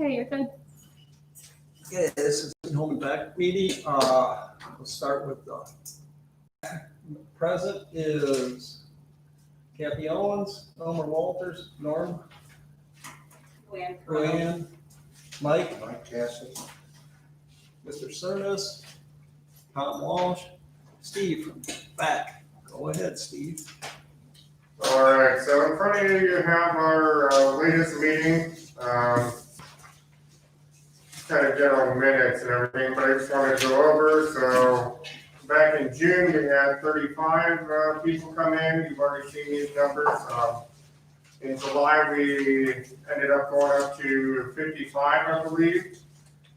Okay, you're good. Okay, this is the home and back meeting. We'll start with the present is Kathy Owens, Elmer Walters, Norm, Luann, Mike Cassie. Mr. Cernas, Tom Walsh, Steve from VAC. Go ahead, Steve. All right, so in front of you, you have our latest meeting, kind of general minutes and everything, but I just wanted to go over. So back in June, we had 35 people come in. You've already seen these numbers. In July, we ended up going up to 55, I believe.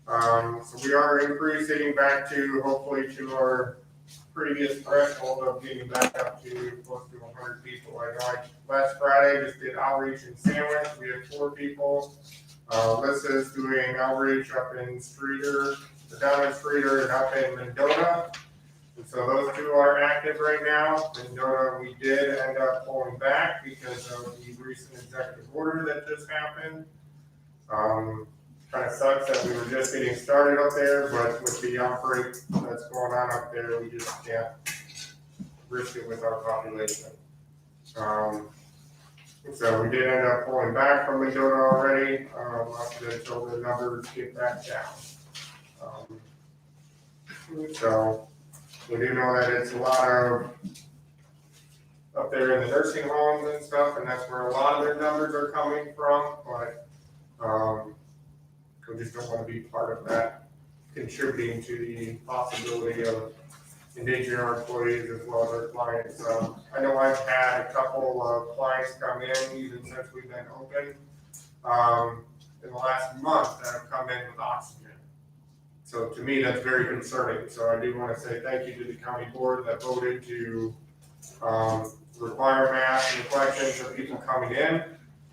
So we are increasing back to hopefully to our previous threshold of getting back up to close to 100 people. I know last Friday just did outreach in Sandwich. We had 4 people. Lissa's doing outreach up in Streeter, down in Streeter, and up in Mendota. And so those 2 are active right now. Mendota, we did end up pulling back because of the recent executive order that just happened. Kind of sucks that we were just getting started up there, but with the outbreak that's going on up there, we just can't risk it with our population. So we did end up pulling back from Mendota already, until the numbers get back down. So we do know that it's a lot of up there in the nursing homes and stuff, and that's where a lot of their numbers are coming from, but we just don't want to be part of that, contributing to the possibility of endangering our employees as well as our clients. I know I've had a couple of clients come in, even since we've been open, in the last month that have come in with oxygen. So to me, that's very concerning. So I do want to say thank you to the county board that voted to require masks and questions for people coming in.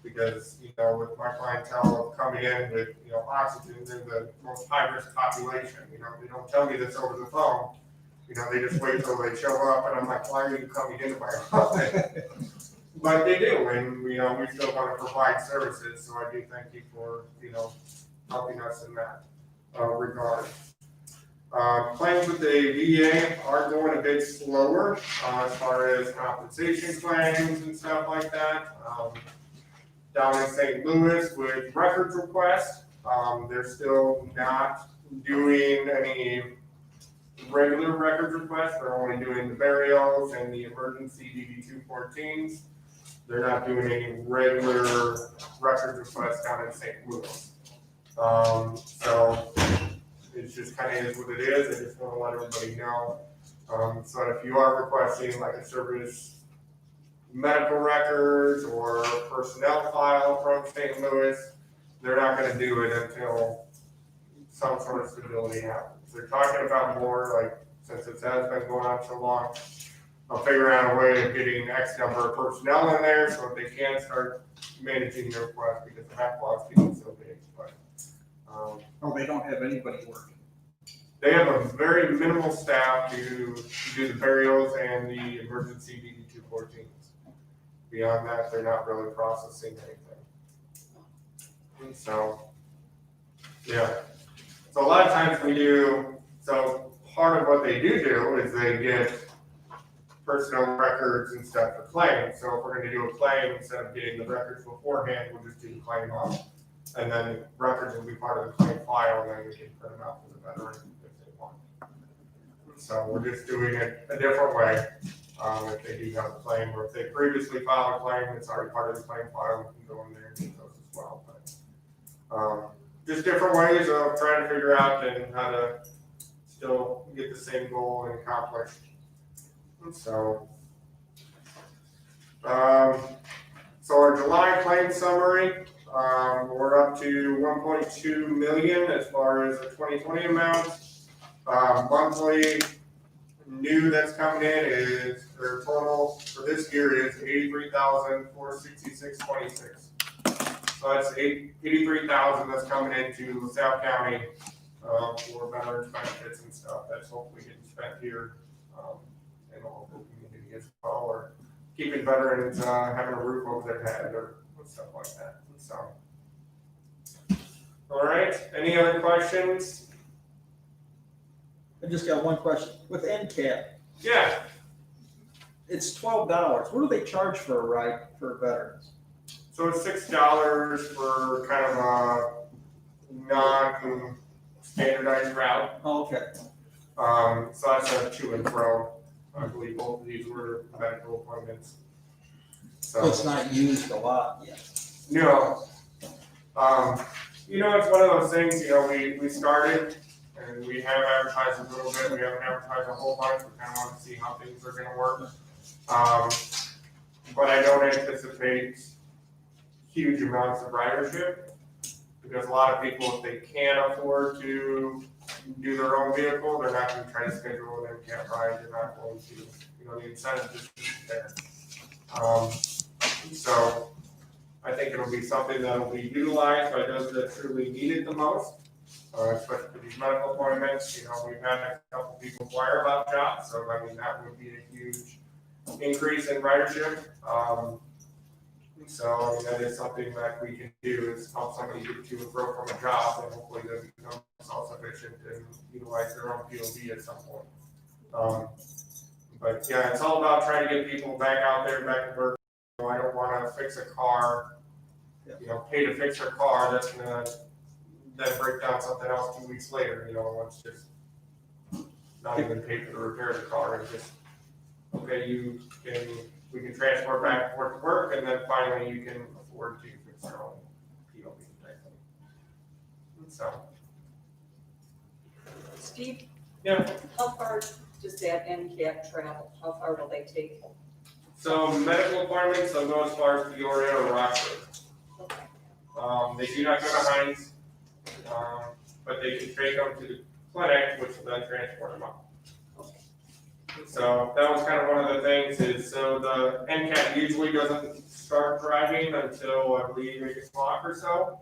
Because, with my clientele coming in with, oxygen, they're the most high-risk population. They don't tell me this over the phone. They just wait till they show up, and I'm like, why are you coming into my office? But they do, and, we still want to provide services, so I do thank you for, helping us in that regard. Claims with the VA are going a bit slower as far as compensation claims and stuff like that. Down in St. Louis with records requests, they're still not doing any regular records requests. They're only doing the burials and the emergency DD-214s. They're not doing any regular records requests down in St. Louis. So it just kind of is what it is. I just want to let everybody know. So if you are requesting like a service medical records or personnel file from St. Louis, they're not going to do it until some sort of stability happens. They're talking about more, like, since it has been going on so long, I'll figure out a way of getting X number of personnel in there so that they can start managing their requests, because the backlog's getting so big. But They don't have anybody working. they have a very minimal staff to do the burials and the emergency DD-214s. Beyond that, they're not really processing anything. And so, yeah. So a lot of times so part of what they do is they get personnel records and stuff for claims. So if we're going to do a claim, instead of getting the records beforehand, we'll just do the claim off. And then records will be part of the claim file, and then we can print them out for the veteran if they want. So we're just doing it a different way. If they do have a claim, or if they previously filed a claim, it's already part of the claim file, we can go in there and get those as well. But just different ways of trying to figure out and how to still get the same goal and accomplished. So, so our July claim summary, we're up to 1.2 million as far as the 2020 amount. Monthly new that's coming in is, their total for this year is 83,466.26. So that's 83,000 that's coming into LaSalle County for veterans benefits and stuff. That's hopefully getting spent here in the local community as well, or keeping veterans having a roof over their head or stuff like that. So All right, any other questions? I just got one question. With NCAP, Yeah, it's $12. What do they charge for a ride for veterans? so it's $6 for kind of a non-standardized route. Oh, okay. So that's a to and fro. I believe both of these were medical appointments. So it's not used a lot yet. No. It's one of those things, we started and we have advertised a little bit. We haven't advertised a whole bunch. We kind of want to see how things are going to work. But I don't anticipate huge amounts of ridership because a lot of people, if they can't afford to do their own vehicle, they're not going to try to schedule an NCAP ride. They're not going to, the incentive just isn't there. So I think it'll be something that'll be utilized by those that truly need it the most, especially for these medical appointments. We've had a couple people inquire about jobs, so that would be a huge increase in ridership. That is something that we can do is help somebody get to and fro from a job and hopefully they become self-sufficient and utilize their own POV at some point. But yeah, it's all about trying to get people back out there, back to work. I don't want to fix a car, pay to fix your car that's gonna then break down something else 2 weeks later. It's just not even pay for the repair of the car. It's just we can transport back and forth to work, and then finally you can afford to fix your own POV type thing. So, Steve, yeah. how far does that NCAP travel? How far will they take? So medical appointments, they'll go as far as Peoria or Rockford. Okay. They do not go to Hines, but they can take them to the clinic, which will then transport them up. So that was kind of one of the things so the NCAT usually doesn't start driving until I believe 8 o'clock or so.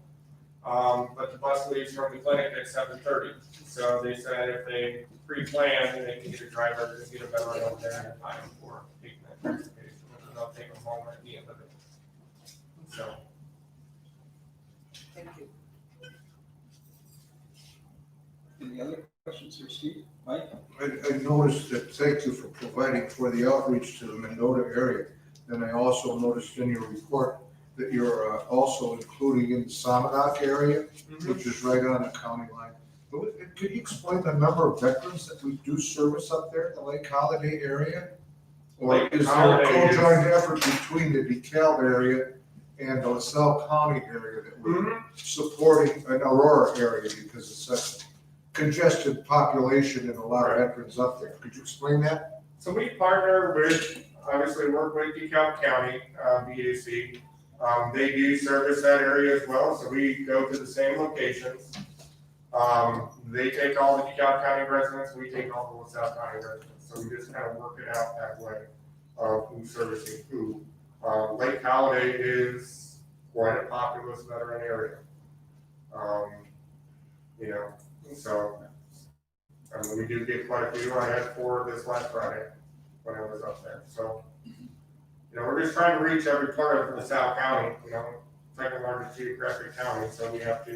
But the bus leaves from the clinic at 7:30. So they said if they pre-plan, they can get a driver to get a better ride up there in time for taking that transportation. And they'll take them home at the end of it. So. Thank you. Any other questions for Steve? Mike? I noticed that, thank you for providing for the outreach to the Mendota area. And I also noticed in your report that you're also including in the Somonauk area, which is right on the county line. Could you explain the number of veterans that we do service up there in the Lake Holiday area? Or Lake is there a Holiday co-joint effort between the DeKalb area and the LaSalle County area that we're supporting an Aurora area because it's a congested population and a lot of veterans up there? Could you explain that? So we partner with, obviously work with DeKalb County, VAC. They do service that area as well, so we go to the same locations. They take all the DeKalb County residents, we take all the LaSalle County residents. So we just kind of work it out that way, who's servicing who. Lake Holiday is quite a populous veteran area. So we do get quite a few. I had 4 this last Friday when I was up there. So, we're just trying to reach every part of LaSalle County, second largest geographic county, so we have to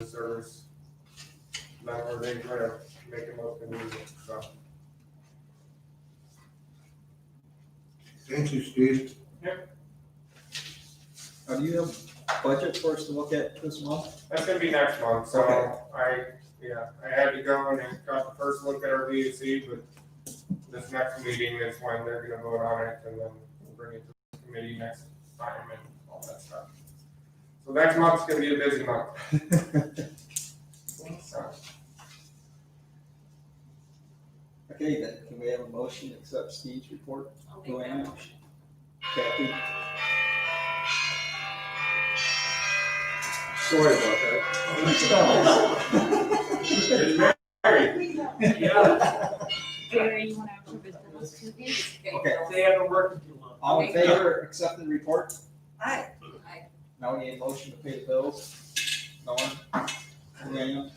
service them where they live, make it most convenient. So. Thank you, Steve. Yep. Do you have budget for us to look at this month? That's gonna be next month, so Okay. I had to go and got the first look at our VAC, but this next meeting is when they're gonna vote on it, and then we'll bring it to the committee next time and all that stuff. So next month's gonna be a busy month. So, Okay, then, can we have a motion to accept Steve's report? I'll make that motion. Kathy? Sorry about that. Gary, you want to approve those 2 days? Okay. They haven't worked too long. All in favor, accept the report? Aye. Now we need a motion to pay the bills. No one? Daniel?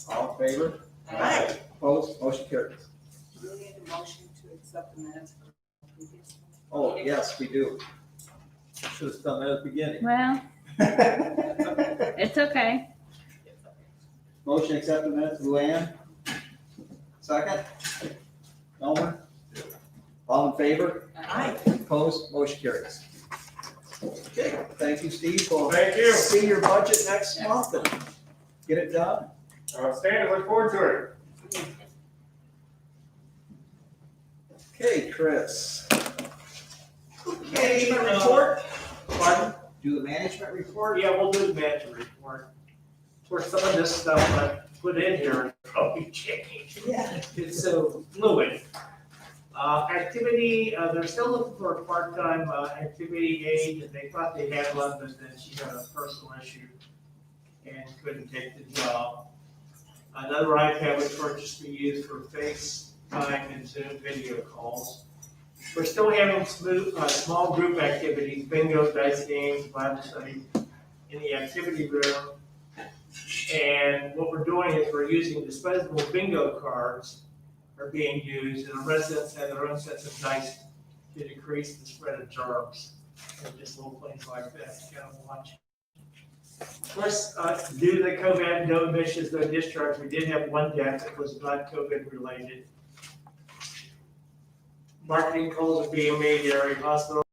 All in favor? Aye. Opposed? Motion carries. Do we need a motion to accept the minutes for the previous one? Oh, yes, we do. Should have done that at the beginning. Well, it's okay. Motion to accept the minutes, Luann? Second? Elmer? All in favor? Aye. Opposed? Motion carries. Okay, thank you, Steve. We'll Thank you. see your budget next month and get it done. Outstanding, look forward to it. Okay, Chris. Okay, report? Pardon? Do the management report? Yeah, we'll do the management report. Of course, some of this stuff I put in here is probably changed. Yeah. It's so fluid. Activity, they're still looking for a part-time, activity aide, and they thought they had one, but then she had a personal issue and couldn't take the job. Another iPad was purchased to use for FaceTime and Zoom video calls. We're still having small group activities, bingo, dice games, Bible study in the activity room. And what we're doing is we're using disposable bingo cards are being used, and the residents have their own sets of dice to decrease the spread of germs. And just little things like that to kind of watch. Of course, due to the COVID, no admissions, no discharge, we did have one death that was not COVID related. Marketing calls are being made to area hospital.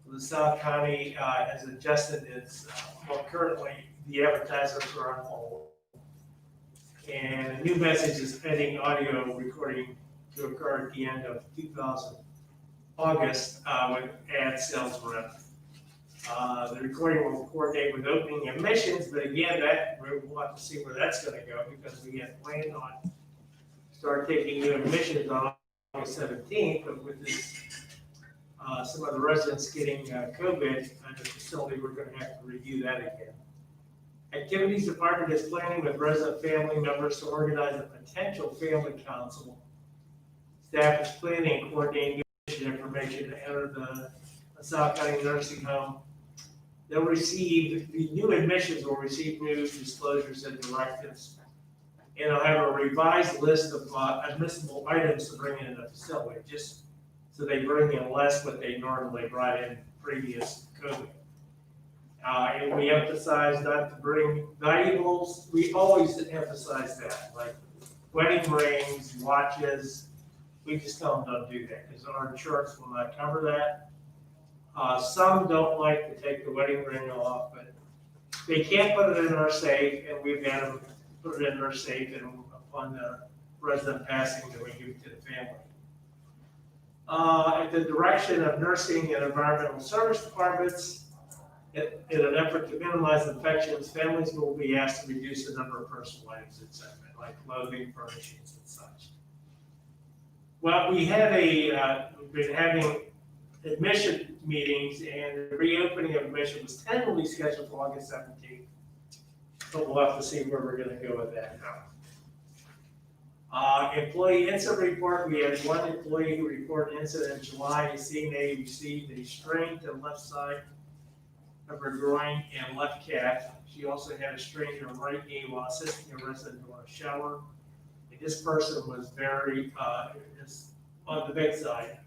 LaSalle County has adjusted its, well, currently the advertisers are on hold. And a new message is pending audio recording to occur at the end of August with ad sales rep. The recording will coordinate with opening admissions, but again, we'll have to see where that's going to go because we had planned on start taking new admissions on August 17th, but with this, some of the residents getting COVID at the facility, we're going to have to review that again. Activities Department is planning with resident family members to organize a potential family council. Staff is planning and coordinating information to enter the LaSalle County Nursing Home. They'll receive, the new admissions will receive new disclosures and directives. And I'll have a revised list of admissible items to bring in the facility, just so they bring in less what they normally brought in previous COVID. And we emphasize not to bring valuables. We always emphasize that, like wedding rings, watches. We just tell them don't do that because our insurance will not cover that. Some don't like to take the wedding ring off, but they can't put it in our safe, and we've had them put it in our safe, and upon the resident passing, then we give it to the family. At the direction of nursing and environmental service departments, in an effort to minimize infections, families will be asked to reduce the number of personal items, etc., like clothing, furnishings, and such. Well, we had we've been having admission meetings, and the reopening of admission was tentatively scheduled for August 17th. But we'll have to see where we're going to go with that now. Employee incident report, we had one employee who reported an incident in July. Seeing they received a strain to the left side of her groin and left calf. She also had a strain in her right knee while assisting a resident on a shower. And this person was very on the bedside.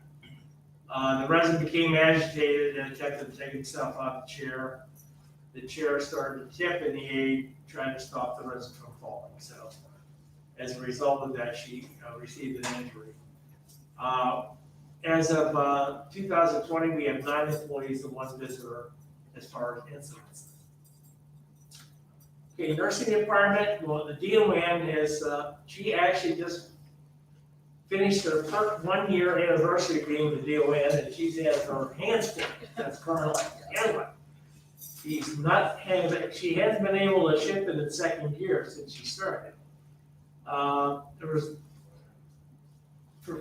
The resident became agitated and attempted to take himself out of the chair. The chair started to tip, and the aide tried to stop the resident from falling. So, as a result of that, she received an injury. As of 2020, we have 9 employees and 1 visitor as far as incidents. Okay, nursing department. Well, the DON is she actually just finished her 1-year anniversary being the DON, and she's had her hands full. That's Carla. She hasn't been able to shift in its 2nd year since she started. For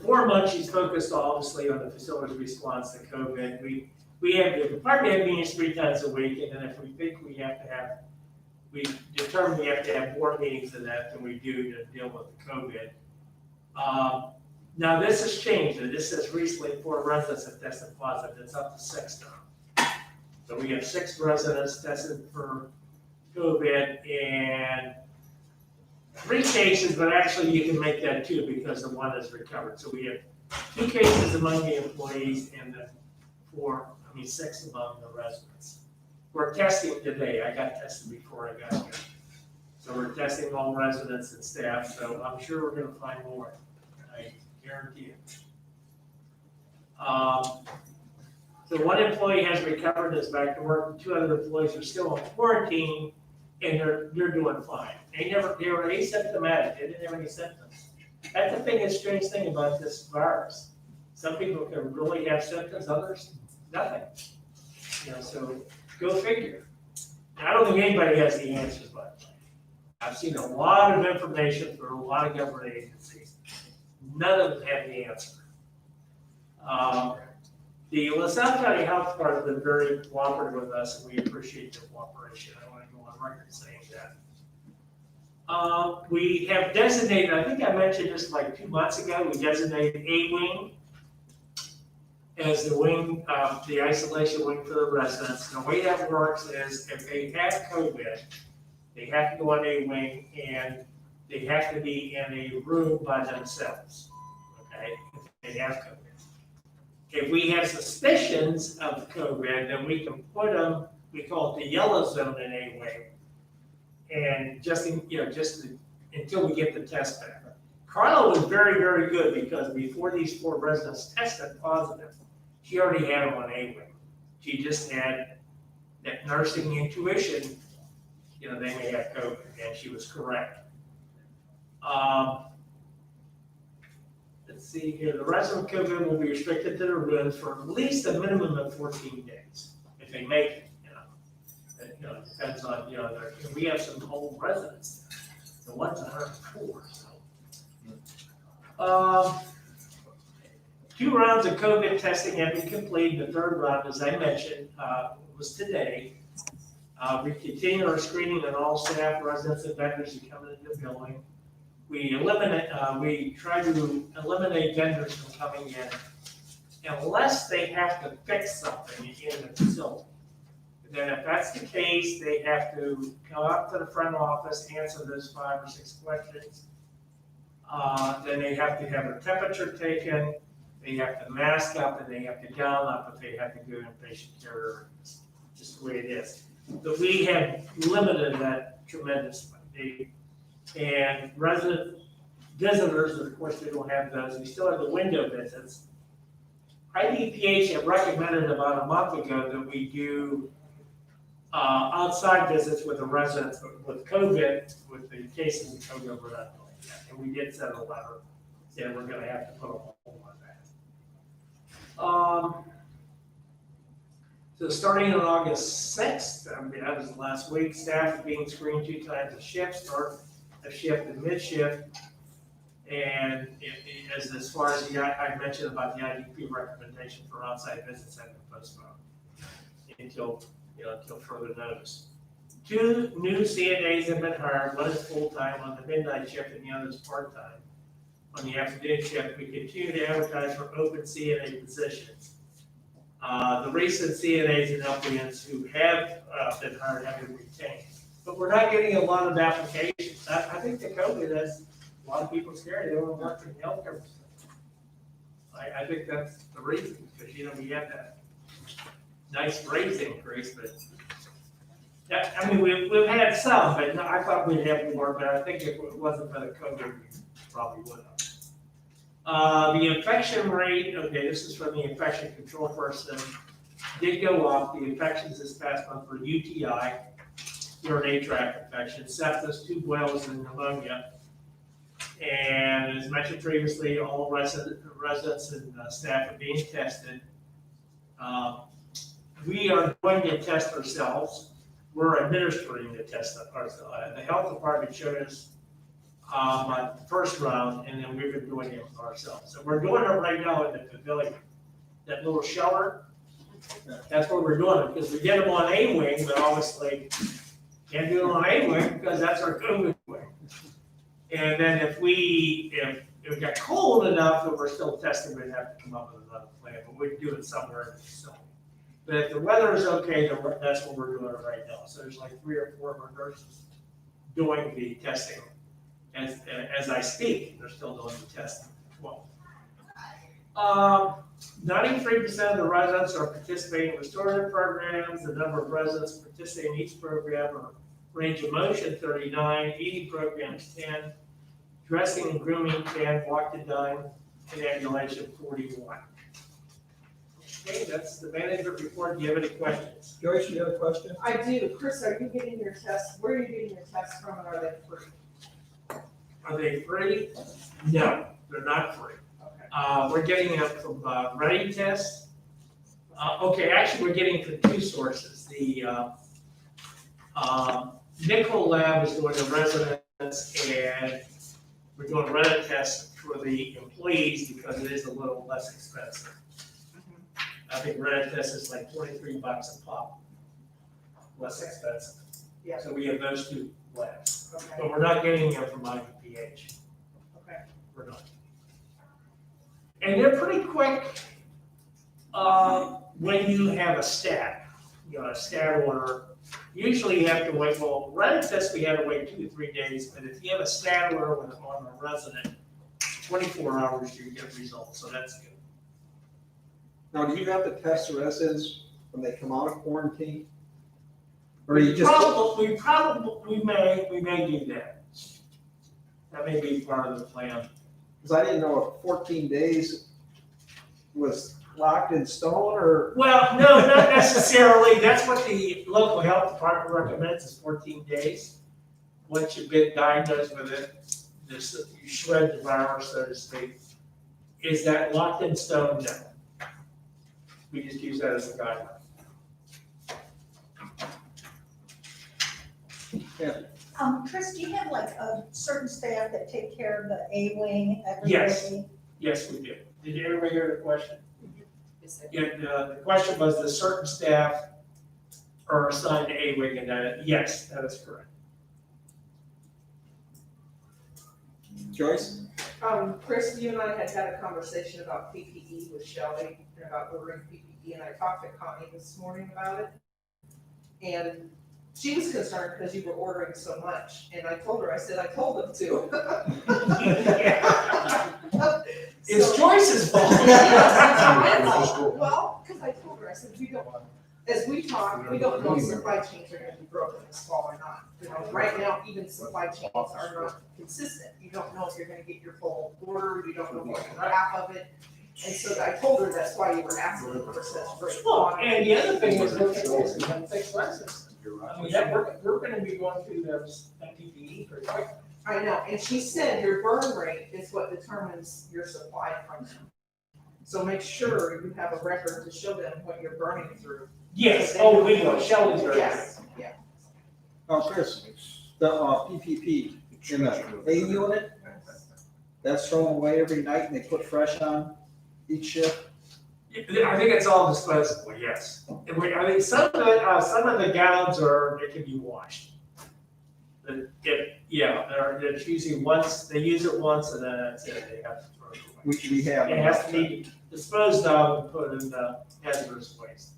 4 months, she's focused obviously on the facility's response to COVID. We have the department head meetings 3 times a week, and then if we think we determine we have to have more meetings than that than we do to deal with the COVID. Now this has changed. This says recently 4 residents have tested positive. It's up to 6 now. So we have 6 residents tested for COVID and 3 cases, but actually you can make that 2 because the 1 is recovered. So we have 2 cases among the employees and 6 among the residents. We're testing today. I got tested before I got here. So we're testing all residents and staff, so I'm sure we're gonna find more. I guarantee it. So one employee has recovered, is back to work, and 2 other employees are still in quarantine, and they're doing fine. They were asymptomatic, they didn't have any symptoms. That's the biggest strange thing about this virus. Some people can really have symptoms, others, nothing. You know, so go figure. I don't think anybody has the answers, but I've seen a lot of information from a lot of government agencies. None of them have the answer. The LaSalle County Health Department has been very cooperative with us, and we appreciate their cooperation. I want to go on record saying that. We have designated, I think I mentioned this like 2 months ago, we designated a wing as the wing, the isolation wing for the residents. And the way that works is if they have COVID, they have to go on a wing and they have to be in a room by themselves, okay, if they have COVID. If we have suspicions of COVID, then we can put them, we call it the yellow zone in a wing. And just until we get the test back. Carla was very, very good because before these 4 residents tested positive, she already had them on a wing. She just had that nursing intuition, they may have COVID, and she was correct. Let's see here, the resident with COVID will be restricted to their rooms for at least a minimum of 14 days, if they make it, It depends on, we have some old residents, the one's 104, so. 2 rounds of COVID testing have been completed. The 3rd round, as I mentioned, was today. We continue our screening on all staff, residents, and vendors who come into the building. We try to eliminate vendors from coming in unless they have to fix something in the facility. Then if that's the case, they have to come up to the front office, answer those 5 or 6 questions. Then they have to have their temperature taken, they have to mask up, and they have to gown up if they have to go in patient care. It's just the way it is. But we have limited that tremendously. And resident visitors, of course, we don't have those. We still have the window visits. IDPH have recommended about a month ago that we do outside visits with the residents with COVID, with the cases of COVID, we're not doing that. And we did send a letter saying we're going to have to put a hold on that. So starting on August 6th, that was last week, staff are being screened 2 times a shift, start a shift and mid-shift. And as far as I mentioned about the IDP recommendation for outside visits have been postponed until further notice. 2 new CNAs have been hired. One is full-time on the midnight shift and the other is part-time on the afternoon shift. We continue to advertise for open CNA positions. The recent CNAs and LPNs who have been hired have been retained. But we're not getting a lot of applications. I think the COVID has a lot of people scared. They don't want to work in the healthcare. I think that's the reason, because we had that nice raise increase, but we've had some, but no, I thought we'd have more, but I think if it wasn't for the COVID, we probably would have. The infection rate, okay, this is from the infection control person, did go up. The infections this past month for UTI, urinary tract infection, sepsis, 2 boils, and pneumonia. And as mentioned previously, all residents and staff are being tested. We are going to test ourselves. We're administering the test ourselves. The health department showed us on the 1st round, and then we've been doing it ourselves. So we're doing it right now in the pavilion, that little shelter. That's where we're doing it, because we get them on a wing, but obviously can't do it on a wing because that's our COVID wing. And then if we got cold enough that we're still testing, we'd have to come up with another plan, but we'd do it somewhere in the facility. But if the weather is okay, then that's what we're doing right now. So there's like 3 or 4 of our nurses doing the testing as I speak. They're still doing the testing. Well, 93% of the residents are participating in restorative programs. The number of residents participating in each program are range of motion 39, 80 programs 10, dressing and grooming 10, walk to dine, and ambulation 41. Okay, that's the management report. Do you have any questions? Joyce, you have a question? I do. Chris, are you getting your tests, where are you getting your tests from, and are they free? Are they free? No, they're not free. Okay. We're getting them from Ready Test. Okay, actually, we're getting from two sources. The Nickel Lab is doing the residents, and we're doing Ready Tests for the employees because it is a little less expensive. I think Ready Test is like $23 a pop, less expensive. Yeah. So we have those two labs, Okay, but we're not getting them from IUPH. okay. We're not. And they're pretty quick when you have a stat, a stat order. Usually you have to wait, well, Reddit test, we had to wait 2 to 3 days, but if you have a stat order on a resident, 24 hours you get results, so that's good. Now, do you have to test the residents when they come out of quarantine? Or you We just? may do that. That may be part of the plan. Because I didn't know if 14 days was locked in stone or, Well, no, not necessarily. That's what the local health department recommends is 14 days. Once you've been diagnosed with it, you shred the virus, so to speak. Is that locked in stone? No. We just use that as a guideline. Chris, do you have like a certain staff that take care of the A wing every Yes. day? Yes, we do. Did everybody hear the question? Is it- Yeah, the question was, the certain staff are assigned to A wing, and that, yes, that is correct. Joyce? Chris, you and I had a conversation about PPE with Shelley and about ordering PPE, and I talked to Connie this morning about it. And she was concerned because you were ordering so much, and I told her, I said, I told them to. It's So- Joyce's fault. Well, because I told her, I said, we don't, as we talk, we don't know if supply chains are gonna be broken this fall or not. Right now, even supply chains are not consistent. You don't know if you're gonna get your full order, you don't know what half of it. And so I told her that's why you were asking for such great Well, quantity. and the other thing is, look at this, we have fixed license. I mean, that, we're gonna be going through those PPE pretty quick. I know, and she said your burn rate is what determines your supply from them. So make sure you have a record to show them what you're burning through. Yes, oh, we will, Shelley's very good. Yes, yeah. Oh, Chris, the PPP in the A unit, that's thrown away every night and they put fresh on each shift? I think it's all disposable, yes. And I think some of the gowns they can be washed. It's usually once, they use it once and then that's it, they have to throw it away. Which we have. It has to be disposed of and put in hazardous waste.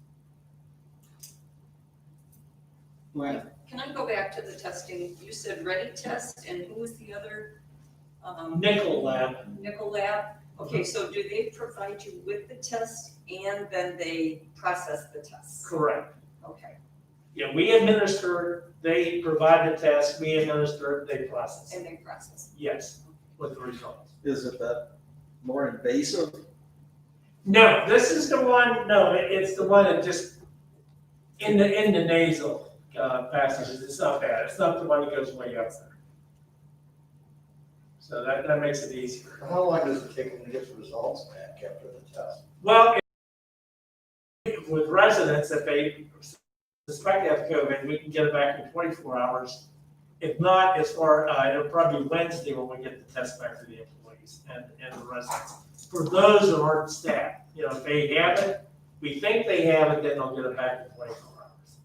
When, Can I go back to the testing? You said Ready Test, and who was the other? Nickel Lab. Nickel Lab? Okay, so do they provide you with the test and then they process the test? Correct. Okay, Yeah, we administer, they provide the test, we administer, they process. and they process. Yes, with the results. is it that more invasive? No, this is the one, no, it's the one that just, in the nasal passages, it's not bad. It's not the one that goes way up there. So that makes it easier. How long does it take them to get the results back after the test? Well, with residents, if they suspect they have COVID, we can get it back in 24 hours. If not, it'll probably be Wednesday when we get the test back to the employees and the residents. For those who aren't staff, if they have it, we think they have it, then they'll get it back in 24 hours.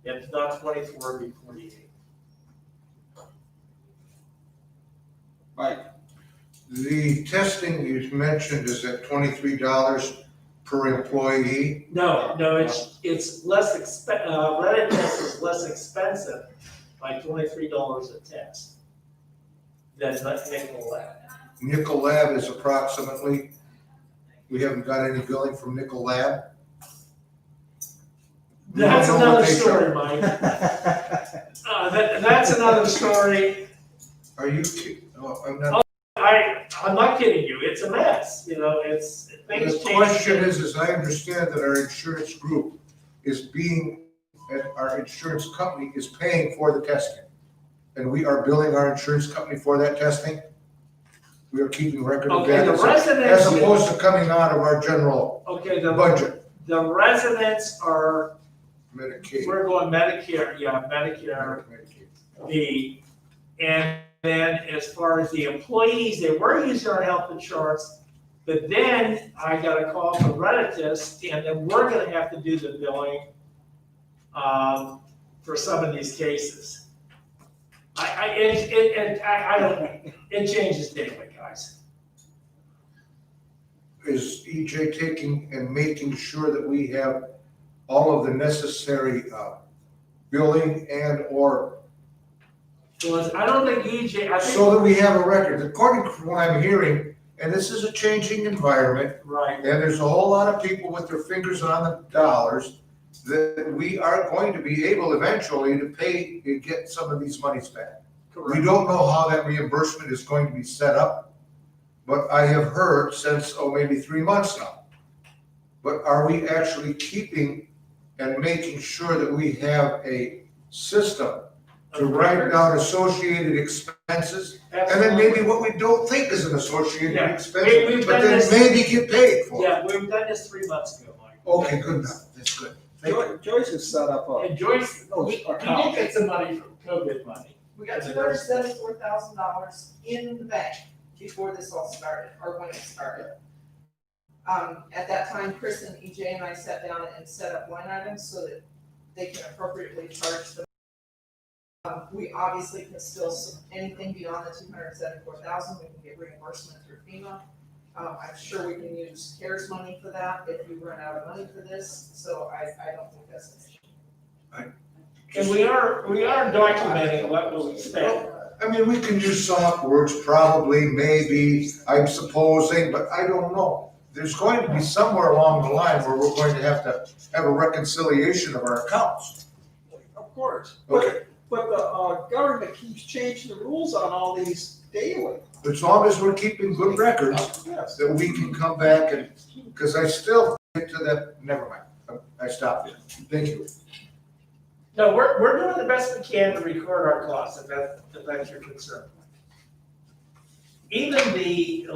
If not 24, it'll be 48. Mike? The testing you mentioned is at $23 per employee. No, it's less Reddit test is less expensive by $23 a test than Nickel Lab. Nickel Lab is approximately, We haven't got any billing from Nickel Lab? We That's don't know what another they story, Mike. That's another story. Are you kidding? No, I'm not. I'm not kidding you, it's a mess, you know, it's, things The change. question is I understand that our insurance group is being, and our insurance company is paying for the testing. And we are billing our insurance company for that testing? We are keeping record of Okay, that the as residents, opposed to coming out of our general okay, budget, the residents are, Medicaid. we're going Medicare, yeah, Medicare. Medicaid. And then as far as the employees, they were using our health insurance, but then I got a call from relatives, and then we're gonna have to do the billing for some of these cases. I don't, it changes daily, guys. Is EJ taking and making sure that we have all of the necessary billing and or So I don't think EJ, I think. so that we have a record? According to what I'm hearing, and this is a changing environment, Right. and there's a whole lot of people with their fingers on the dollars, that we are going to be able eventually to pay and get some of these monies back. We Correct. don't know how that reimbursement is going to be set up, but I have heard since, maybe 3 months now. But are we actually keeping and making sure that we have a system to write down associated expenses? And then maybe what we don't think is an associated Yeah. expense, We've but done then this- maybe get paid for. Yeah, we've done this 3 months ago, Mike. Okay, good enough, that's good. Thank you. Joyce has set up a, And Joyce, Oh, we account. did get some money from COVID money. We got $274,000 in the bank before this all started, or when it started. At that time, Chris and EJ and I sat down and set up line items so that they can appropriately charge them. We obviously can still, anything beyond the $274,000, we can get reimbursement through FEMA. I'm sure we can use CARES money for that if we run out of money for this, so I don't think that's an issue. And we are documenting what we spent. I mean, we can use soft words, probably, maybe, I'm supposing, but I don't know. There's going to be somewhere along the line where we're going to have a reconciliation of our accounts. of course. Okay. But the government keeps changing the rules on all these daily. As long as we're keeping good records, Yes. that we can come back and, because I still get to that, never mind, I stopped it. Thank you. No, we're doing the best we can to record our costs, if that's your concern. Even the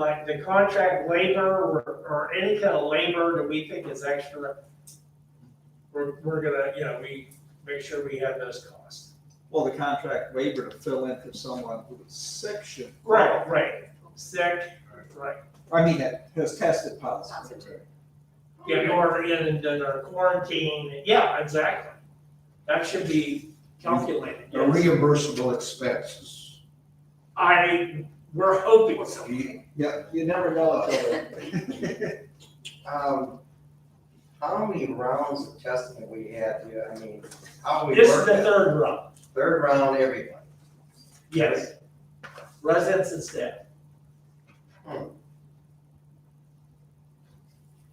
contract labor or any kind of labor that we think is extra, we're gonna, we make sure we have those costs. Well, the contract waiver to fill in for someone who is sick should. Right, sick, right. I mean, that has tested positive. Yeah, or in a quarantine, yeah, exactly. That should be calculated, A yes. reimbursable expenses. We're hoping so. Yeah, you never know until they. How many rounds of testing have we had? I mean, how we This is worked the it? third round, Third round, everybody. yes. Residents and staff.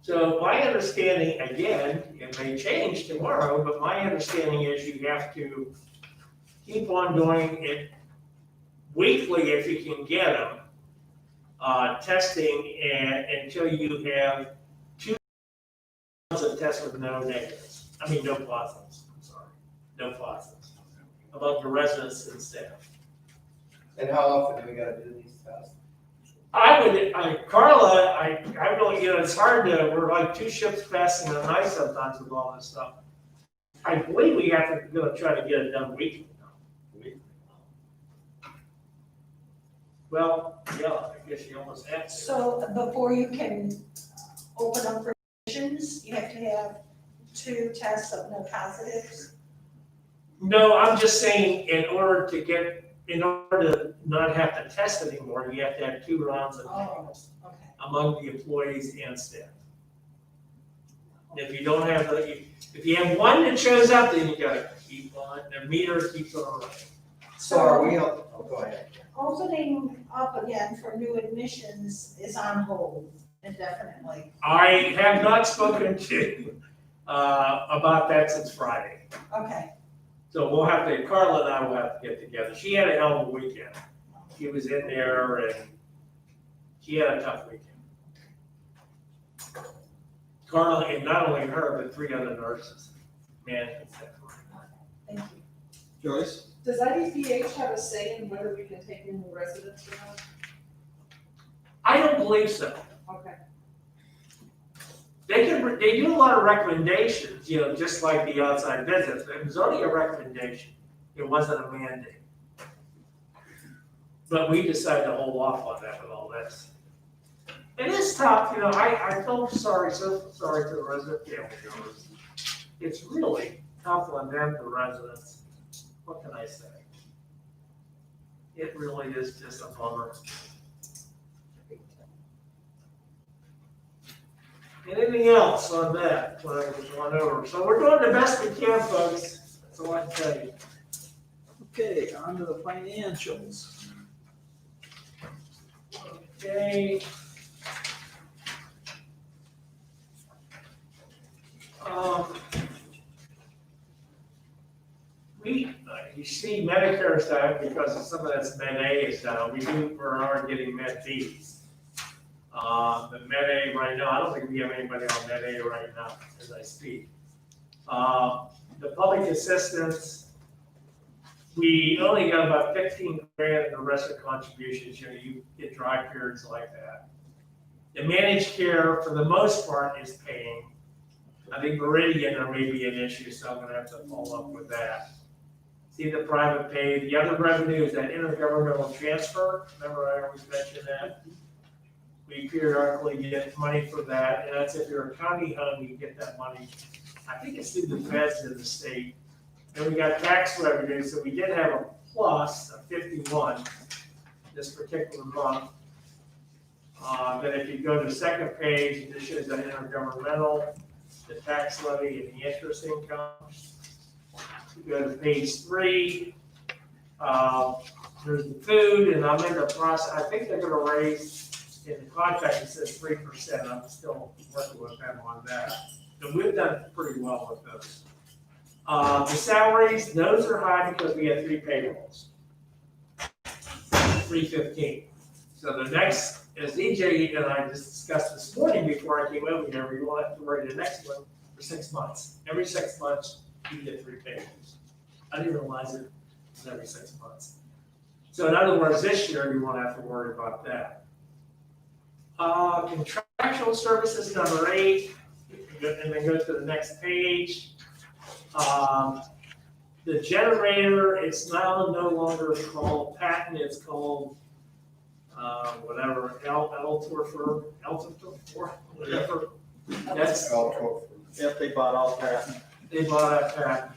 So my understanding, again, it may change tomorrow, but my understanding is you have to keep on doing it weekly if you can get them, testing until you have 2 rounds of tests with no negatives. I mean, no positives, I'm sorry, no positives, about the residents and staff. And how often do we gotta do these tests? Carla, I really, it's hard to, we're like 2 ships passing the night sometimes with all this stuff. I believe we have to, gonna try to get it done weekly now. Well, yeah, I guess you almost have to. So before you can open up for admissions, you have to have 2 tests of no positives? No, I'm just saying, in order to not have to test anymore, you have to have 2 rounds of tests Okay. among the employees and staff. If you don't have, if you have 1 that shows up, then you gotta keep on, the meter keeps on running. So are we, go ahead. Opening up again for new admissions is on hold. indefinitely. I have not spoken to, about that since Friday. Okay, So we'll have to, Carla and I will have to get together. She had a hell of a weekend. She was in there and she had a tough weekend. Carla, and not only her, but 3 other nurses. Man, thank you. Joyce? Does IDPH have a say in whether we can take in new residents or not? I don't believe so. Okay. They do a lot of recommendations, just like the outside visits. It was only a recommendation. It wasn't a mandate. But we decided to hold off on that with all this. It is tough, I feel so sorry for the resident family members. It's really tough on them, the residents. What can I say? It really is just a bummer. Anything else on that, what I just went over? So we're doing the best we can, folks. That's all I can tell you. Okay, on to the financials. Okay. You see Medicare is down because some of that's Med A is down. We are getting Med Bs. The Med A right now, I don't think we have anybody on Med A right now as I speak. The public assistance, we only got about 15 grand in the rest of contributions. You get dry periods like that. The managed care, for the most part, is paying. I think Meridian, there may be an issue, so I'm gonna have to follow up with that. See the private pay. The other revenue is that intergovernmental transfer. Remember I always mention that? We periodically get money for that, and that's if you're a county home, you get that money. I think it's through the feds in the state. And we got tax revenue, so we did have a plus of 51 this particular month. Then if you go to the second page, this shows that intergovernmental, the tax levy, and the interest income. You go to page 3, there's the food, and I'm in the process. I think they're going to raise, in the contract it says 3%. I'm still working with them on that. And we've done pretty well with those. The salaries, those are high because we had 3 payrolls, 315. So the next, as EJ and I just discussed this morning before I came over here, we will have to write the next one for 6 months. Every 6 months, you get 3 payrolls. I didn't realize it was every 6 months. So in other words, this year, you won't have to worry about that. Contractual services, number 8, and then go to the next page. The generator, it's now no longer called patent, it's called whatever, L-Torfer, whatever. That's, If they bought all patent. they bought that patent,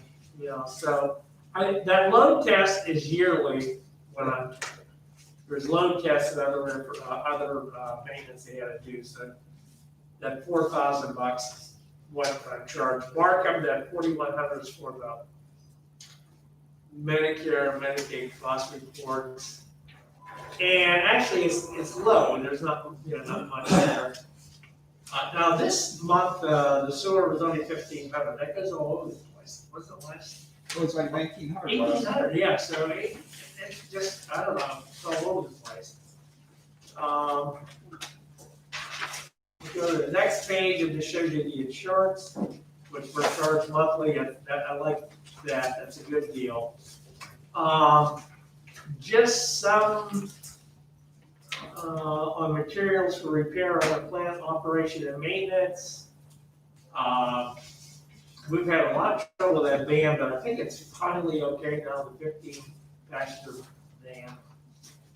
so that load test is yearly when there's load tests and other maintenance they had to do, so that $4,000 what I'm charged. Markham, that 4,100 is for the Medicare, Medicaid cost reports. And actually it's low, and there's not much there. Now this month, the sewer was only 1,500. That goes all over the place. What's the last? It was like 1,900. 1,800, yeah, so it's just, I don't know, it's all over the place. Go to the next page, and it shows you the insurance, which we're charged monthly, and I like that, that's a good deal. Just some on materials for repair on the plant operation and maintenance. We've had a lot of trouble with that van, but I think it's finally okay now, the 15-passenger van.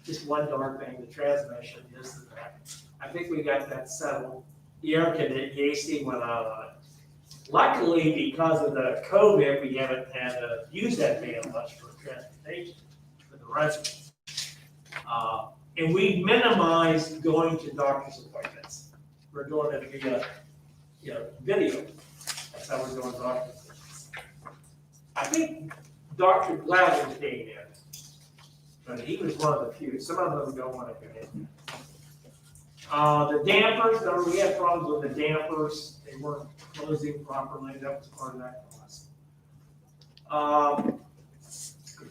Just one darn thing, the transmission, this and that. I think we got that settled. The air conditioning, the AC went out on it. Luckily, because of the COVID, we haven't had to use that van much for transportation for the residents. And we minimized going to doctor's appointments. We're doing it via, video. That's how we're doing doctor's appointments. I think Dr. Glavin came in, but he was one of the few. Some of them don't want to go in. The dampers, remember, we had problems with the dampers, they weren't closing properly, that was part of that cost.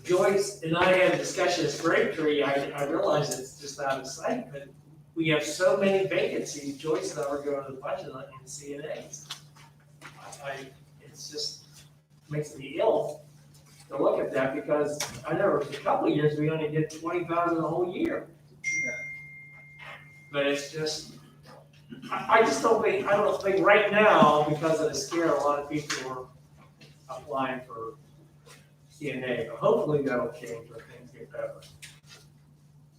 Joyce and I had a discussion at Braintree, I realize it's just out of sight, but we have so many vacancies, Joyce and I were going to the budget in CNAs. It's just, makes me ill to look at that, because I know there was a couple of years we only did 20,000 the whole year. But it's just, I don't think right now, because of the scare, a lot of people are applying for CNA, but hopefully that'll change when things get better.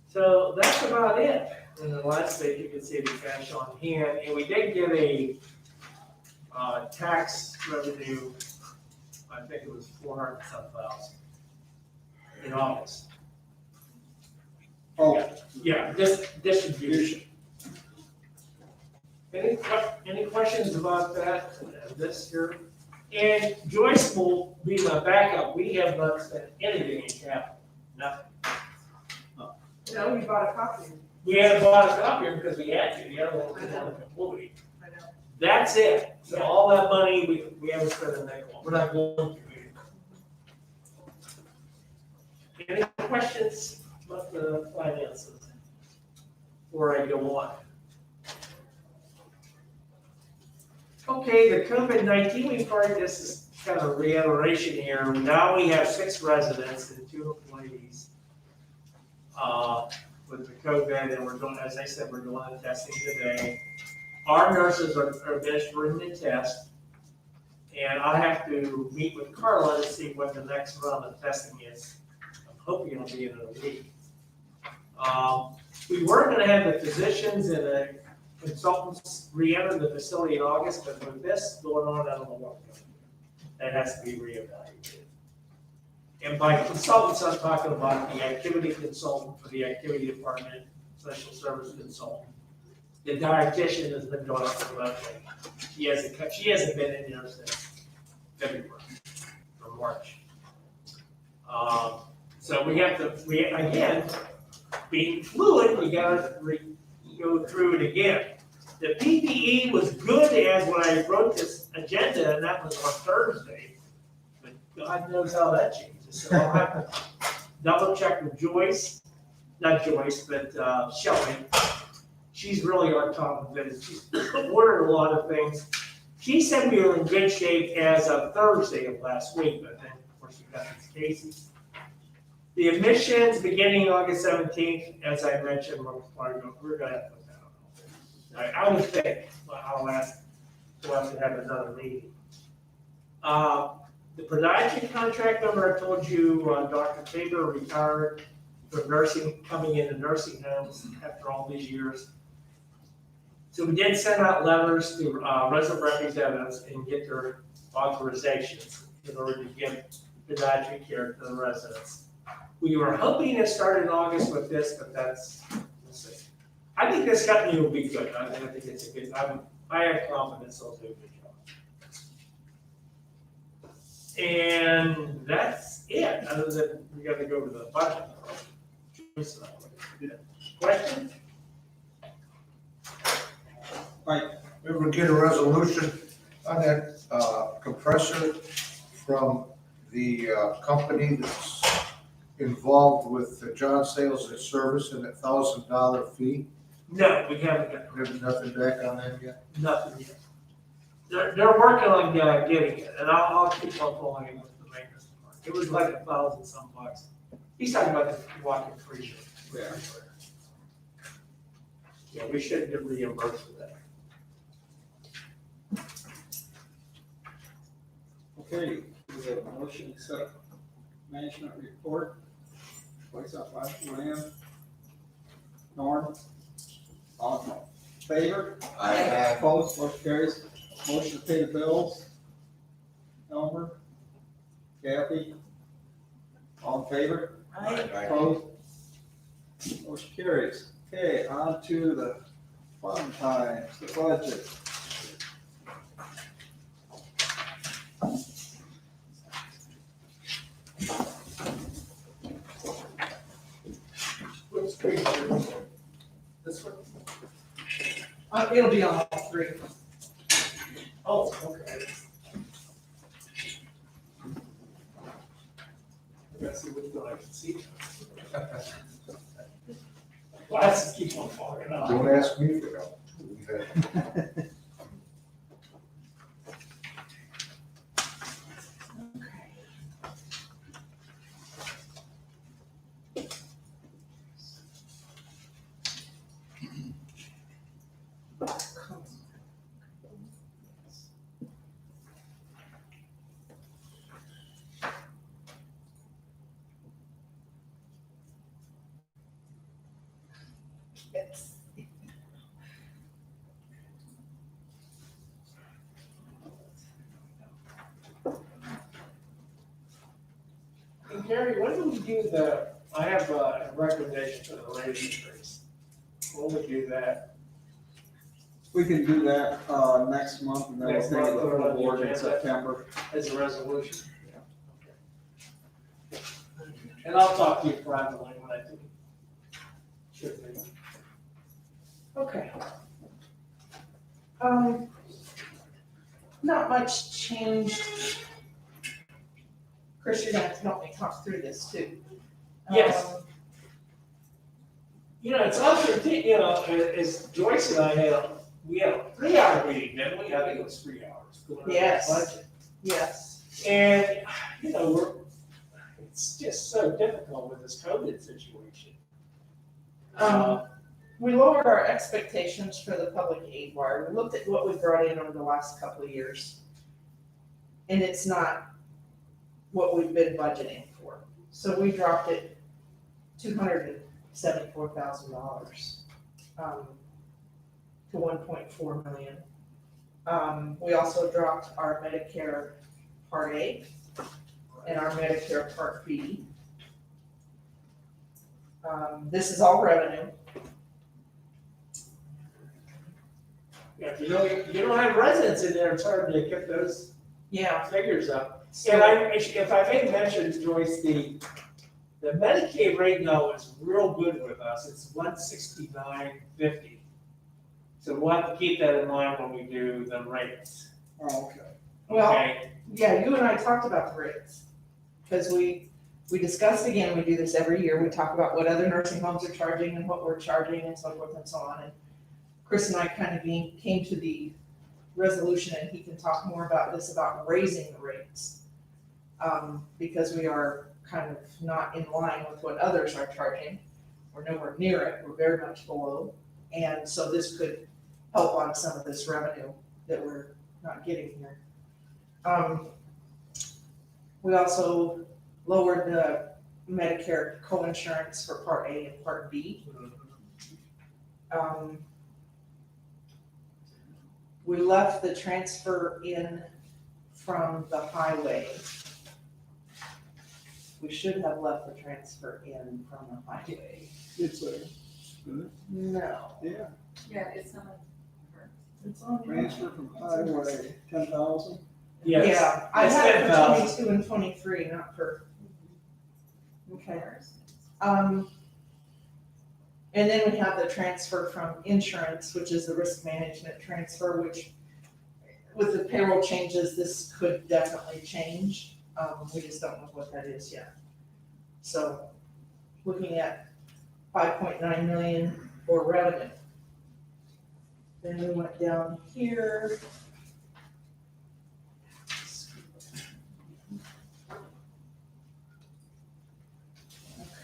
So that's about it. And the last page, you can see the cash on hand, and we did get a tax revenue, I think it was 400-some-thousand in August. Oh, Yeah, distribution. Any questions about that, this here? And Joyce will be my backup. We have not spent anything in capital, nothing. No, you bought a copy. We had bought a copier because we had to, the other one was on the employee. I know. That's it. So all that money, we haven't spent a nickel. We're not going to. Any questions about the finances before I go on? Okay, the COVID-19 report, this is kind of a reiteration here. Now we have 6 residents and 2 employees with the COVID, and we're doing, as I said, we're doing the testing today. Our nurses are administering the test, and I have to meet with Carla to see what the next round of testing is. I'm hoping it'll be in a week. We were going to have the physicians and the consultants re-enter the facility in August, but with this going on, I don't know what we're going to do. That has to be reevaluated. And by consultants, I'm talking about the activity consultant for the activity department, special service consultant. The dietitian has been going up for monthly. She hasn't been in there since February or March. So we have to, again, being fluid, we gotta go through it again. The PPE was good as when I wrote this agenda, and that was on Thursday. But God knows how that changes. So I'll have to double check with Joyce, not Joyce, but Shelley. She's really on top of it. She's ordered a lot of things. She said we were in good shape as of Thursday of last week, but then, of course, we got these cases. The admissions beginning August 17th, as I mentioned, we're going to have to put that on. I would think, I'll ask, we'll have to have another meeting. The podiatry contract number, I told you, Dr. Tabor retired for nursing, coming into nursing homes after all these years. So we did send out letters to resident representatives and get their authorizations in order to give podiatry care to the residents. We were hoping to start in August with this, but we'll see. I think this company will be good. I think it's a good, I have confidence they'll do a good job. And that's it, other than we got to go to the budget. Questions? We ever get a resolution on that compressor from the company that's involved with the John Sales and Service and that $1,000 fee? No, we haven't got There's nothing back on that yet? nothing yet. They're working on getting it, and I'll keep on following it with the maintenance department. It was like $1,000-some bucks. He's talking about the walk-in freezer. yeah. Yeah, we should get reimbursed for that. Okay, we have a motion to accept management report. Place up by Luann. Norm? All in favor? Opposed, motion carries. Motion to pay the bills. Elmer? Kathy? All in favor? Opposed? Motion carries. Okay, on to the fun times, the budget. Which page? This one? It'll be on all three. Oh, okay. Let's see which one I can see. Glasses keep on fogging up. Don't ask me for help. And Gary, when do we do I have a recommendation for the rate increase. When we do that? We can do that, next month, and then we'll Next take it month, to the put it on the full board in agenda. September. As a resolution. And I'll talk to you privately when I think it should be. Okay. Not much changed. Chris, you're gonna have to help me talk through this too. Yes. You know, it's also, as Joyce and I we had a 3-hour meeting, didn't we? I think it was 3 hours. Going over the Yes. budget. Yes. And, it's just so difficult with this COVID situation. We lowered our expectations for the public aid wire. We looked at what we brought in over the last couple of years. And it's not what we've been budgeting for. So we dropped it $274,000 to 1.4 million. We also dropped our Medicare Part A and our Medicare Part B. This is all revenue. Yeah, if you don't have residents in there, it's hard to get those Yeah. figures up. So- And if I may mention, Joyce, the Medicaid rate now is real good with us. It's 169.50. So we'll have to keep that in mind when we do the rates. Oh, okay. Well, Okay? yeah, you and I talked about the rates. Because we discussed again, we do this every year, we talk about what other nursing homes are charging and what we're charging and so forth and so on. And Chris and I kind of came to the resolution, and he can talk more about this, about raising the rates. Because we are kind of not in line with what others are charging. We're nowhere near it, we're very much below. And so this could help on some of this revenue that we're not getting here. We also lowered the Medicare co-insurance for Part A and Part B. We left the transfer in from the highway. We should have left the transfer in from the highway. It's a, No, yeah, Yeah, it's not. it's on here. transfer from highway, 10,000. Yes. Yeah, I It's had it for 10,000. 22 and 23, not for. Okay. And then we have the transfer from insurance, which is the risk management transfer, which with the payroll changes, this could definitely change. We just don't know what that is yet. So looking at 5.9 million for revenue. Then we went down here.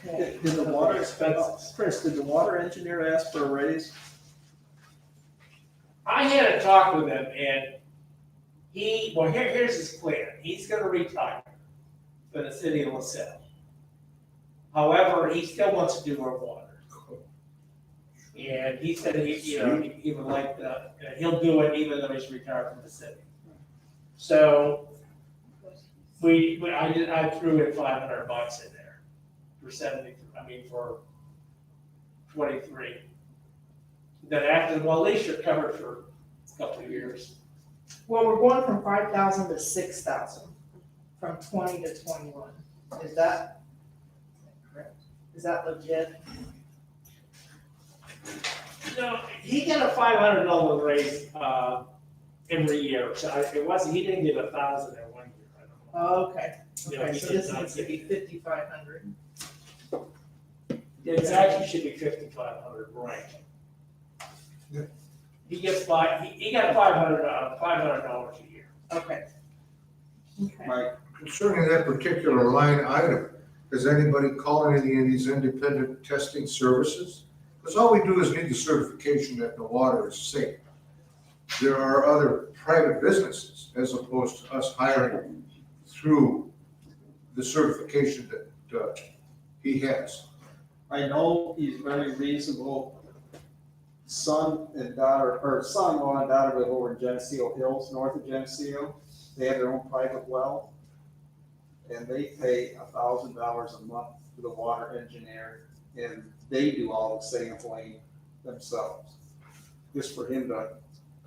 Okay. Did the water, Chris, did the water engineer ask for a raise? I had a talk with him, and here's his plan. He's gonna retire for the city of LaSalle. However, he still wants to do our water. And he said he would like he'll do it even though he's retired from the city. So I threw in $500 in there for 23. Then after, at least you're covered for a couple of years. Well, we're going from 5,000 to 6,000, from 20 to 21. Is that correct? Is that legit? No, he got a $500 raise, every year, so he didn't get 1,000 in 1 year, I don't know. Oh, okay, Yeah, okay, he so did this not needs to get be 5,500. It actually should be 5,500, right? Yeah. He gets he got $500 a year. Okay. Okay. Mike, Concerning that particular line item, does anybody call any of these independent testing services? Because all we do is need the certification that the water is safe. There are other private businesses as opposed to us hiring through the certification that he has. I know he's very reasonable. Son-in-law and daughter live over in Geneseo Hills, north of Geneseo. They have their own private well. And they pay $1,000 a month for the water engineer, and they do all the sampling themselves. Just for him to,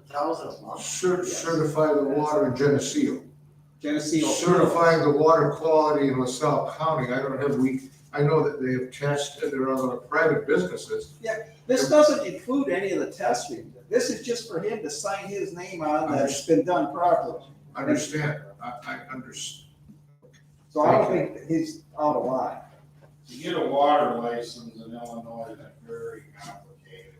1,000 a month? Certify the water in Geneseo. Geneseo. Certifying the water quality in LaSalle County. I know that they have tested, there are other private businesses. This doesn't include any of the testing. This is just for him to sign his name on that it's been done properly. Understand, I understand. So I don't think that he's out of line. To get a water license in Illinois is very complicated.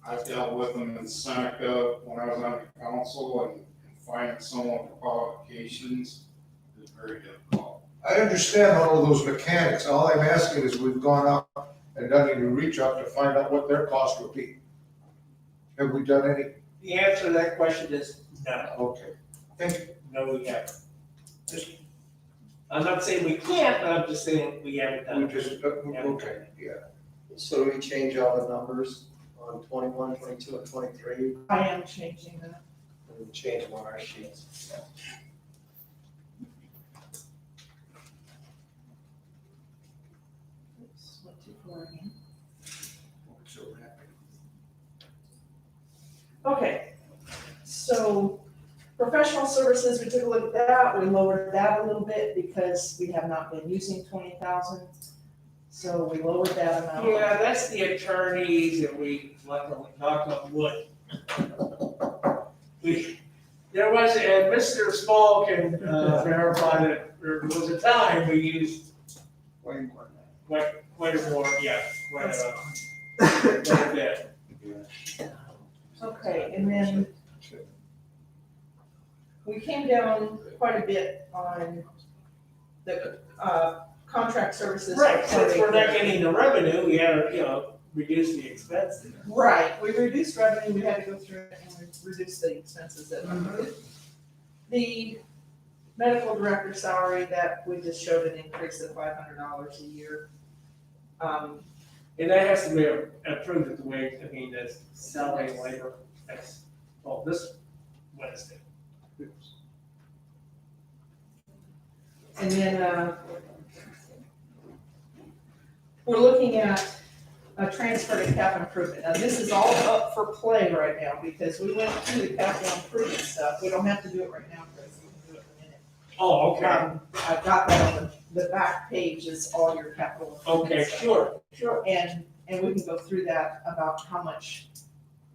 I've dealt with them in Seneca when I was on the council, and finding someone with qualifications is very difficult. I understand all of those mechanics. All I'm asking is we've gone out and done any reach out to find out what their cost would be. Have we done any? The answer to that question is no. Okay, thank you. No, we haven't. I'm not saying we can't, but I'm just saying we haven't done We it. just, okay, yeah. So do we change all the numbers on 21, 22, and 23, I am changing that. and we change them on our sheets? Oops, went too far again. So happy. Okay, so professional services, we took a look at that, we lowered that a little bit because we have not been using 20,000. So we lowered that amount. Yeah, that's the attorneys and we luckily knocked on wood. There was, and Mr. Small can verify that there was a time we used Way more than that. quite a more, yeah, quite a bit. Okay, and then we came down quite a bit on the, contract services. Right, since we're not getting the revenue, we had to, reduce the expense. Right, we reduced revenue, we had to go through it and reduce the expenses that we did. The medical director salary, that we just showed an increase of $500 a year. And that has to be approved at the way, that's salary and labor, that's, this Wednesday. And then, we're looking at a transfer to cap improvement. Now, this is all up for play right now because we went through the capital improvement stuff. We don't have to do it right now, Chris, we can do it in a minute. Oh, okay, I've got that on the back page is all your capital. improvement okay, stuff. sure. And we can go through that about how much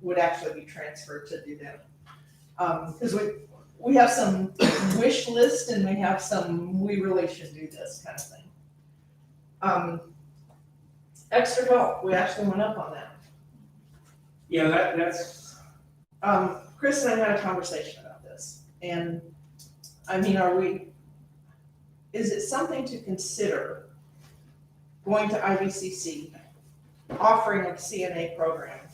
would actually be transferred to do that. Because we have some wish list and we have some, we really should do this kind of thing. Extra help, we actually went up on that. Yeah, that's, Chris and I had a conversation about this, and, I mean, is it something to consider going to IVCC, offering a CNA program,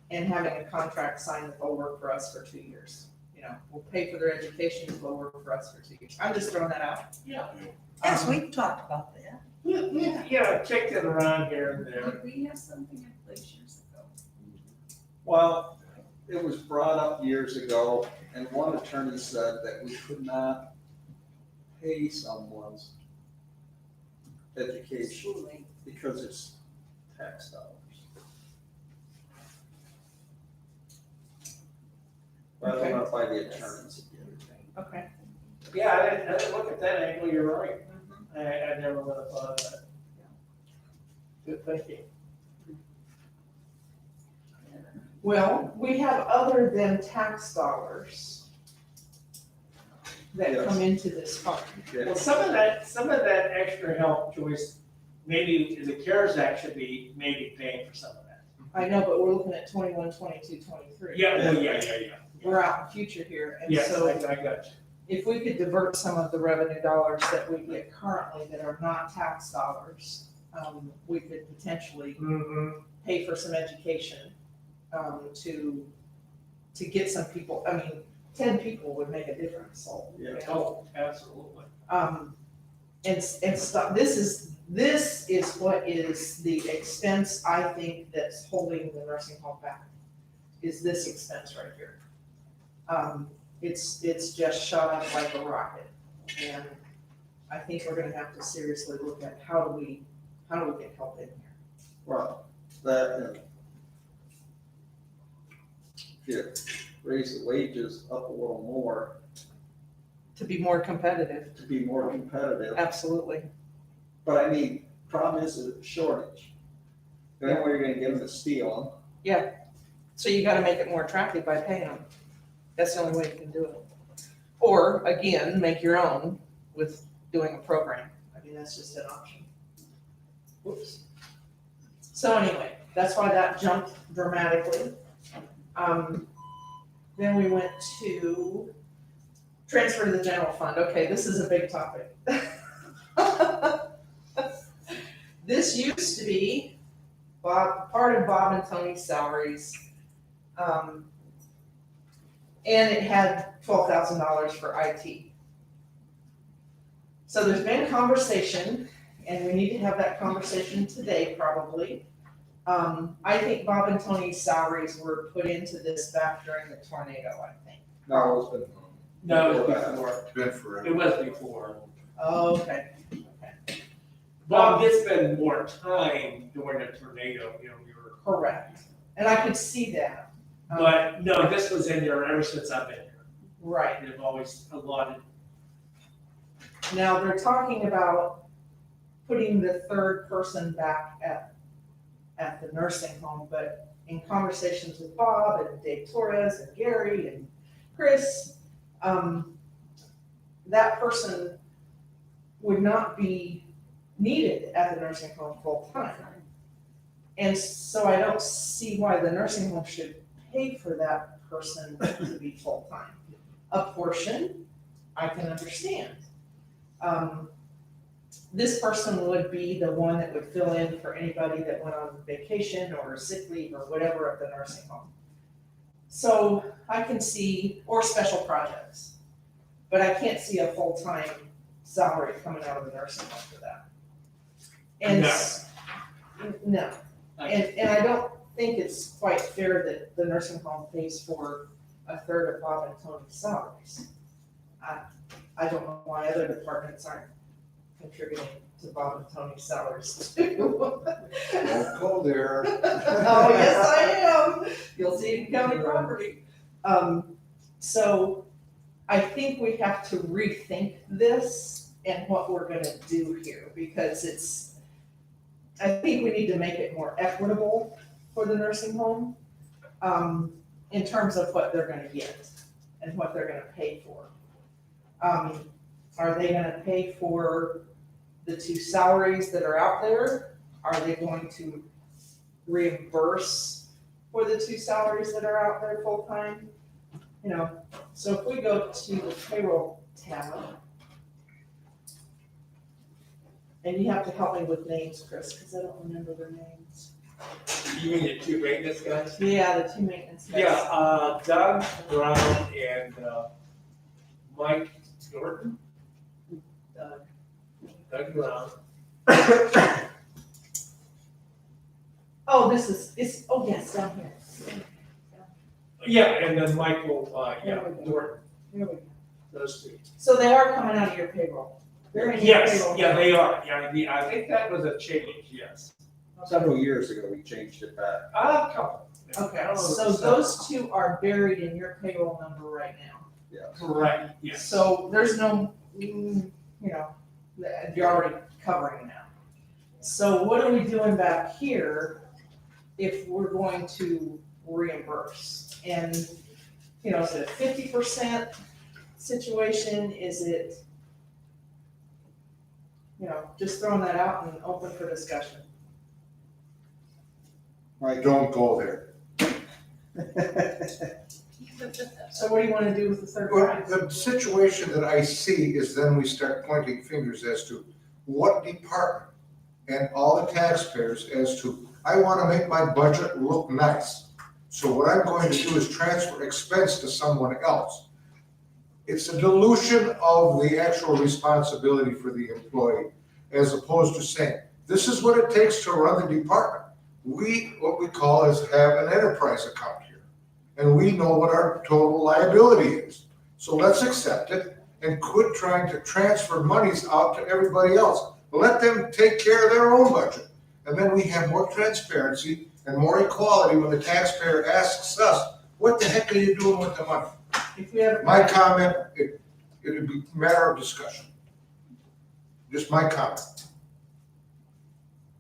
and having a contract signed that they'll work for us for 2 years? We'll pay for their education, they'll work for us for 2 years. I'm just throwing that out. yeah. Yes, we've talked about that. Yeah, kicked it around here and there. Did we have something in place years ago? Well, it was brought up years ago, and one attorney said that we could not pay someone's education because it's tax dollars. But I don't know if I the attorneys. Okay. Yeah, I didn't look at that angle, you're right. I never would have thought of that. Good thinking. Well, we have other than tax dollars that come into this fund. Well, some of that extra help, Joyce, maybe the CARES Act should be maybe paying for some of that. I know, but we're looking at 21, 22, 23. Yeah, well, yeah. We're out in the future here, and Yes, so I got you. if we could divert some of the revenue dollars that we get currently that are not tax dollars, we could potentially pay for some education, to get some people, 10 people would make a difference, so. Yeah. Oh, absolutely. And stop, this is what is the expense, I think, that's holding the nursing home back, is this expense right here. It's just shot up like a rocket, and I think we're gonna have to seriously look at how do we get help in here. Well, that, if you raise the wages up a little more To be more competitive, to be more competitive, absolutely. but I mean, problem is a shortage. The only way you're gonna get them to steal So you gotta make it more attractive by paying them. That's the only way you can do it. Or, again, make your own with doing a program. That's just an option. Whoops. So anyway, that's why that jumped dramatically. Then we went to transfer to the general fund. Okay, this is a big topic. This used to be part of Bob and Tony's salaries. And it had $12,000 for IT. So there's been conversation, and we need to have that conversation today probably. I think Bob and Tony's salaries were put into this back during the tornado, I think. No, it's been. No, it was before. It's been forever. It was before. Oh, okay. Bob did spend more time during the tornado, we were. Correct. And I could see that. But no, this was in there ever since I've been here. Right. They've always allotted. Now, they're talking about putting the third person back at the nursing home, but in conversations with Bob and Dave Torres and Gary and Chris, that person would not be needed at the nursing home full time. And so I don't see why the nursing home should pay for that person to be full time. A portion, I can understand. This person would be the one that would fill in for anybody that went on vacation or sick leave or whatever at the nursing home. So I can see, or special projects, but I can't see a full-time salary coming out of the nursing home for that. And no. And I don't think it's quite fair that the nursing home pays for a third of Bob and Tony's salaries. I don't know why other departments aren't contributing to Bob and Tony's salaries too. Don't go there. Oh, yes, I am. You'll see it in county property. So I think we have to rethink this and what we're gonna do here, because I think we need to make it more equitable for the nursing home, in terms of what they're gonna get and what they're gonna pay for. Are they gonna pay for the two salaries that are out there? Are they going to reimburse for the two salaries that are out there full-time? So if we go to the payroll tab, and you have to help me with names, Chris, because I don't remember their names. You mean the two maintenance guys? Yeah, the two maintenance guys. Yeah, Doug Brown and Mike Jordan. Doug Brown. Oh, yes, down here. Yeah, and then Michael, There we go. Jordan, Here we go. those two. So they are coming out of your payroll. They're in your Yes, payroll. yeah, they are, I think that was a change, yes. Several years ago, we changed it back. A couple. I Okay, don't know if so it's those two are buried in your payroll number right now. correct, yes. So there's no, you're already covering that. So what are we doing back here if we're going to reimburse? And, you know, is it a 50% situation? Is it, you know, just throwing that out and open for discussion? Don't go there. So what do you wanna do with the third Well, prize? the situation that I see is then we start pointing fingers as to what department and all the taxpayers as to, I wanna make my budget look nice. So what I'm going to do is transfer expense to someone else. It's a dilution of the actual responsibility for the employee, as opposed to saying, this is what it takes to run the department. What we call is have an enterprise account here, and we know what our total liability is. So let's accept it and quit trying to transfer monies out to everybody else. Let them take care of their own budget. And then we have more transparency and more equality when the taxpayer asks us, what the heck are you doing with the money? If we have. My comment, it would be a matter of discussion. Just my comment.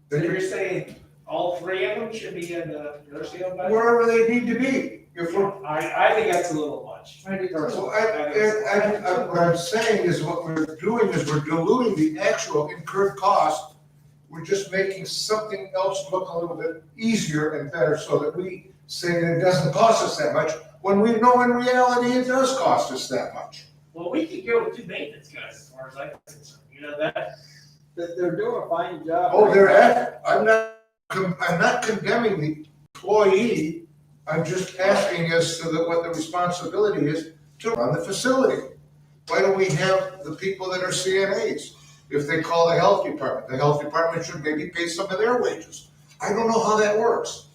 So you're saying all three of them should be in the nursing home budget? Wherever they need to be. If we're, I think that's a little much. I do too. so what I'm saying is what we're doing is we're diluting the actual incurred cost. We're just making something else look a little bit easier and better so that we say that it doesn't cost us that much, when we know in reality it does cost us that much. Well, we could go with two maintenance guys as far as I'm concerned, you know that? That they're doing a fine job. Oh, they're at, I'm not condemning the employee, I'm just asking as to what the responsibility is to run the facility. Why don't we have the people that are CNAs? If they call the health department should maybe pay some of their wages. I don't know how that works,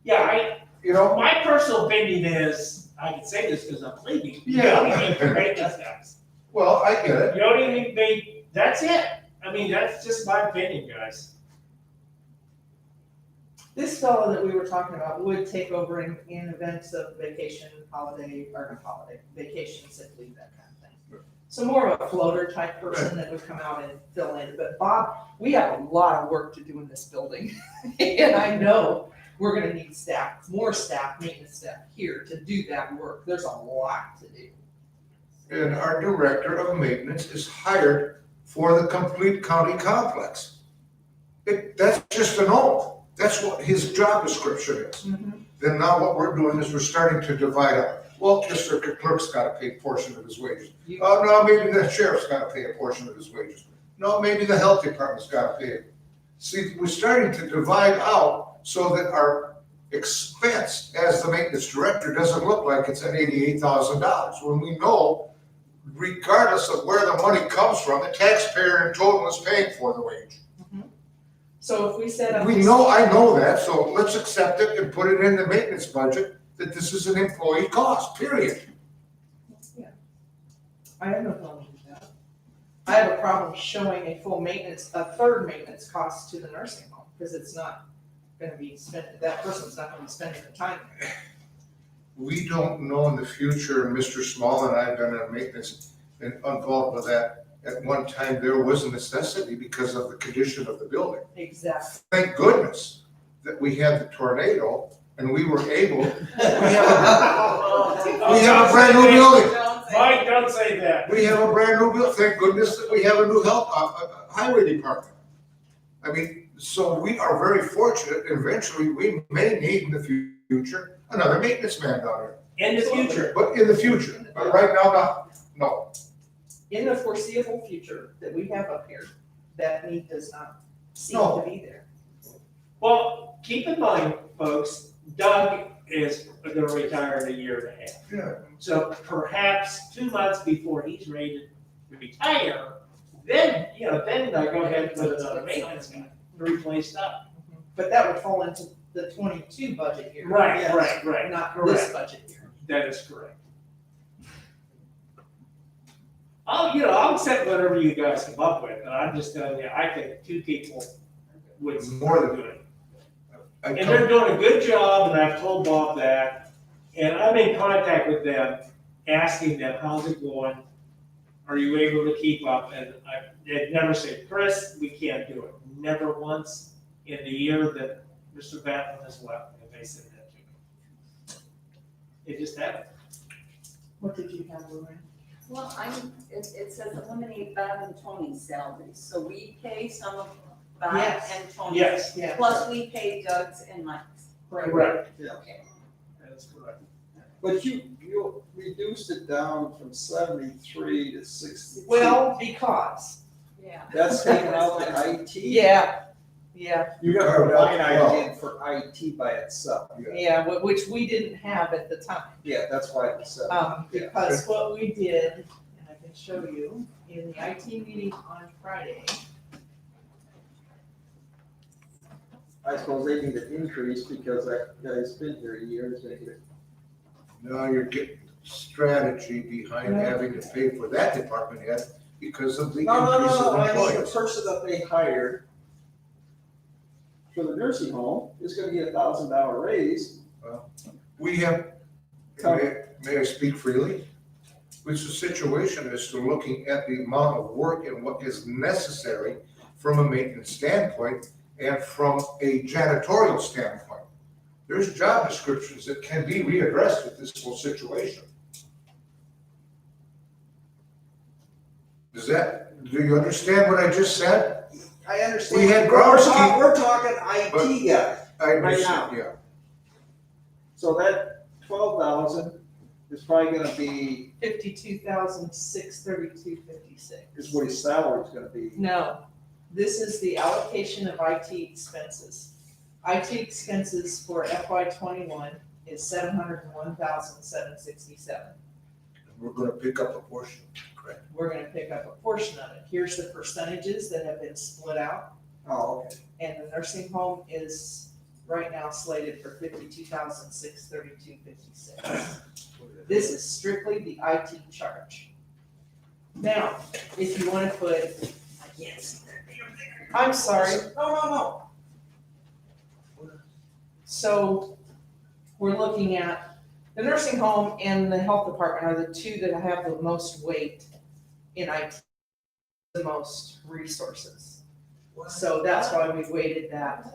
Yeah, you know? my personal opinion is, I can say this because I'm pleading. Yeah. You don't even need maintenance guys. Well, I get it. You don't even need, that's it. I mean, that's just my opinion, guys. This fellow that we were talking about would take over in events of vacation, holiday, or not holiday, vacation, sick leave, that kind of thing. So more of a floater type person that would come out and fill in. But Bob, we have a lot of work to do in this building. And I know we're gonna need staff, more staff, maintenance staff here to do that work. There's a lot to do. And our director of maintenance is hired for the complete county complex. That's just an oath. That's what his job description is. Then now what we're doing is we're starting to divide up. Well, the circuit clerk's gotta pay a portion of his wages. Oh, no, maybe the sheriff's gotta pay a portion of his wages. No, maybe the health department's gotta pay it. See, we're starting to divide out so that our expense as the maintenance director doesn't look like it's at $88,000, when we know, regardless of where the money comes from, the taxpayer in total is paying for the wage. So if we set up. I know that, so let's accept it and put it in the maintenance budget, that this is an employee cost, period. Yeah. I have no problem with that. I have a problem showing a full maintenance, a third maintenance cost to the nursing home, because it's not gonna be spent, that person's not gonna be spending the time there. We don't know in the future, Mr. Small and I have been in maintenance and involved with that. At one time, there was a necessity because of the condition of the building. Exactly. Thank goodness that we had the tornado and we were able, we have a brand new building. Mike, don't say that. We have a brand new building. Thank goodness that we have a new highway department. I mean, so we are very fortunate. Eventually, we may need in the future another maintenance man down there. In the future. But in the future, but right now, no. In the foreseeable future that we have up here, that need does not seem No. to be there. Well, keep in mind, folks, Doug is gonna retire in a year and a half. Yeah. So perhaps 2 months before he's ready to retire, then I go ahead and put another maintenance guy to replace Doug. But that would fall into the 22 budget year. Right, Yes. right. Not Correct. this budget year. That is correct. I'll accept whatever you guys come up with, but I'm just telling you, I think two people would More than- do it. And they're doing a good job, and I've told Bob that, and I'm in contact with them, asking them, how's it going? Are you able to keep up? And they'd never say, Chris, we can't do it. Never once in the year that Mr. Batten has left, have they said that to me. It just happened. What did you have, Lorraine? Well, it says eliminate Bob and Tony's salaries, so we pay some of Bob Yes. and Tony's. Yes, Yeah. Plus we pay Doug's and Mike's. correct. Okay. That is correct. But you reduced it down from 73 to 62. Well, because, Yeah. That's taking out the IT? yeah, You got a line item in for IT by itself. which we didn't have at the time. Yeah, that's why it's Because what we did, and I can show you, in the IT meeting on Friday, I suppose they need an increase because that guy's been here a year, he's gonna get it. Now you're getting strategy behind having to pay for that department head because of the increase of I mean, the employees. person that they hired for the nursing home is gonna get $1,000 raise. We have, may I speak freely? Which the situation is to looking at the amount of work and what is necessary from a maintenance standpoint and from a janitorial standpoint. There's job descriptions that can be readdressed with this whole situation. Do you understand what I just said? I understand. We had We're groundskeeper- we're talking IT guy. I understand, yeah. So that 12,000 is probably gonna be, 52,632.56. is what his salary's gonna be. No, this is the allocation of IT expenses. IT expenses for FY '21 is $701,767. We're gonna pick up a portion, correct? We're gonna pick up a portion of it. Here's the percentages that have been split out. Oh, okay. And the nursing home is right now slated for 52,632.56. This is strictly the IT charge. Now, if you wanna put, I can't see that damn thing. I'm sorry. No. So we're looking at the nursing home and the health department are the two that have the most weight in IT, the most resources. So that's why we've weighted that.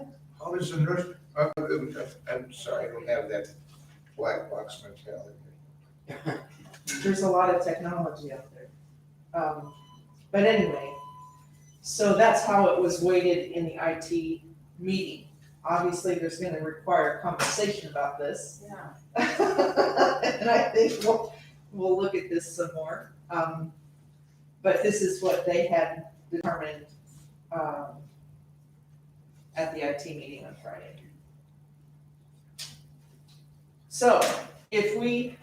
How does the nurse, I'm sorry, I don't have that black box mentality. There's a lot of technology out there. But anyway, so that's how it was weighted in the IT meeting. Obviously, there's gonna require conversation about this. Yeah. And I think we'll look at this some more. But this is what they had determined, at the IT meeting on Friday. So, if we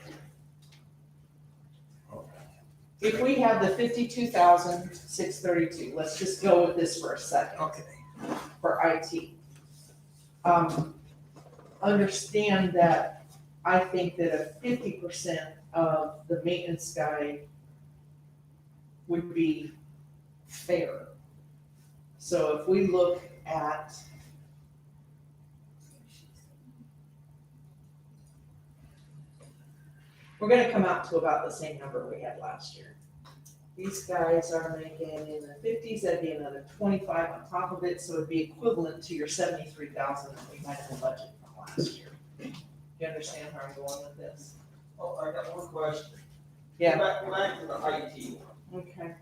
have the 52,632, let's just go with this for a second. Okay. For IT. Understand that I think that a 50% of the maintenance guy would be fair. So if we look at we're gonna come out to about the same number we had last year. These guys are making in the 50s, that'd be another 25 on top of it, so it'd be equivalent to your 73,000 that we had in the budget from last year. You understand how I'm going with this? Oh, I got one question. Yeah. Go back to the IT. Okay.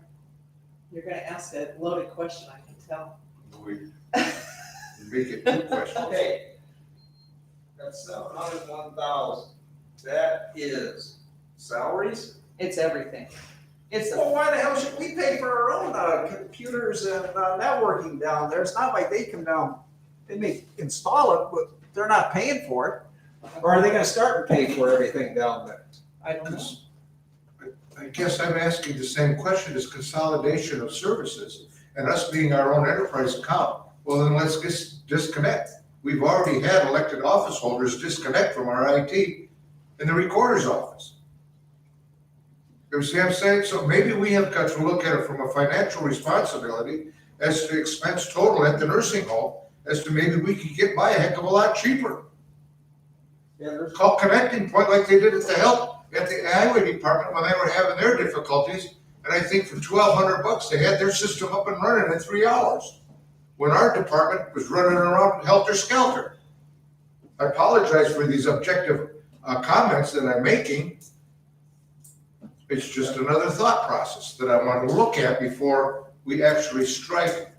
You're gonna ask a loaded question, I can tell. We make it two questions. Okay. That's 701,000. That is salaries? It's everything. It's a, Well, why the hell should we pay for our own computers and networking down there? It's not like they come down, they may install it, but they're not paying for it. Or are they gonna start and pay for everything down there? I don't know. I guess I'm asking the same question, is consolidation of services and us being our own enterprise account. Well, then let's just disconnect. We've already had elected office holders disconnect from our IT in the recorder's office. You see what I'm saying? So maybe we have got to look at it from a financial responsibility as to expense total at the nursing home, as to maybe we could get by a heck of a lot cheaper. Yeah, there's. Call connecting point like they did at the health, at the highway department when they were having their difficulties. And I think for $1,200, they had their system up and running in 3 hours. When our department was running around helter-skelter. I apologize for these objective comments that I'm making. It's just another thought process that I want to look at before we actually strike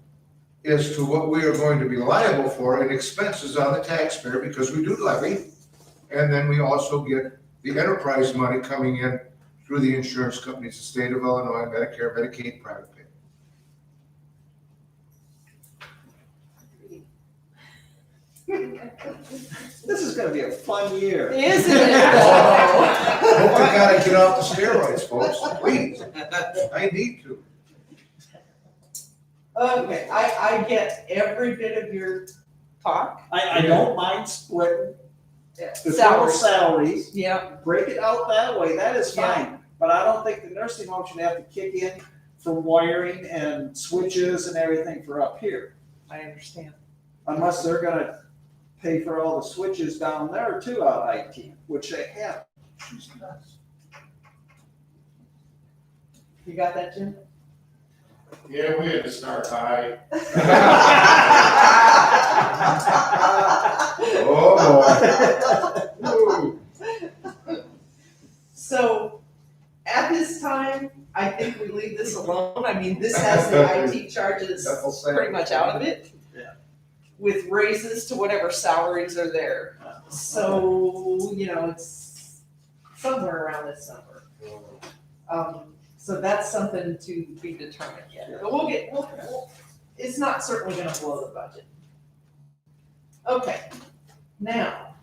as to what we are going to be liable for in expenses on the taxpayer, because we do levy. And then we also get the enterprise money coming in through the insurance companies, the state of Illinois, Medicare, Medicaid, private pay. This is gonna be a fun year. Isn't it? Hope we gotta get off the steroids, folks, please. I need to. Okay, I get every bit of your talk. I don't mind splitting the total Salaries. salaries, Yeah, break it out that way, that is fine. But I don't think the nursing home should have to kick in for wiring and switches and everything for up here. I understand. Unless they're gonna pay for all the switches down there too out of IT, which they have. You got that, Jim? Yeah, we had to start high. Oh, So, at this time, I think we leave this alone. I mean, this has the IT charges pretty much out of it. Yeah. With raises to whatever salaries are there. So, it's somewhere around this number. So that's something to be determined yet. But we'll, it's not certainly gonna blow the budget. Okay, now.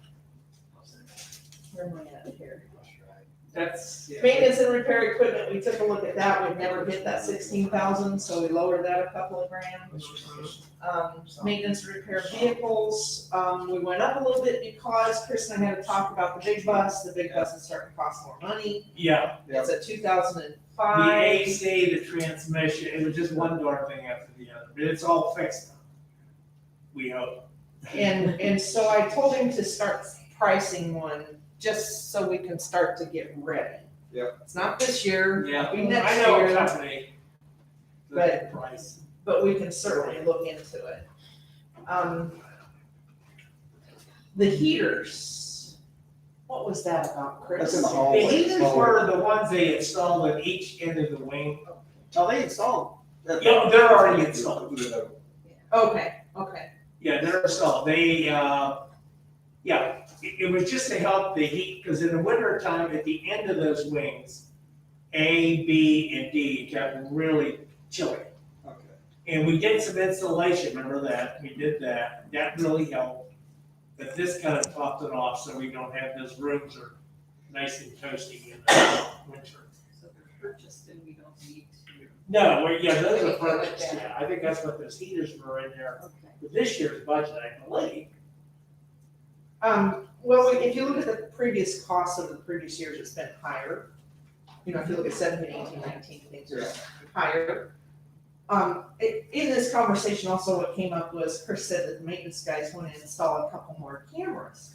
Where am I at here? That's, yeah. Maintenance and repair equipment, we took a look at that, we've never hit that 16,000, so we lowered that a couple of grand. Maintenance and repair vehicles, we went up a little bit because Chris and I had to talk about the big bus is starting to cost more money. Yeah, It's a the 2005. AC, the transmission, it was just one darn thing after the other, but it's all fixed now. We hope. And so I told him to start pricing one, just so we can start to get ready. Yep. It's not this year, Yeah, it'll be next I know a year. company. But- Price. But we can certainly look into it. The heaters, what was that about, Chris? That's in the The hallway. heaters were the ones they installed at each end of the wing. Oh, they installed. Yeah, they're already installed. Okay, Yeah, they're installed. They, it was just to help the heat, because in the winter time, at the end of those wings, A, B, and D, it got really chilly. Okay. And we did some insulation, remember that? We did that. That really helped. But this kind of topped it off, so we don't have those rooms are nice and toasty in the winter. So they're purchased and we don't need to. No, those are Okay, purchased, okay. yeah. I think that's what those heaters were in there. Okay. With this year's budget, I believe. well, if you look at the previous costs of the previous years, it's been higher. If you look at 17, 18, 19, things are higher. In this conversation also what came up was Chris said that the maintenance guys want to install a couple more cameras.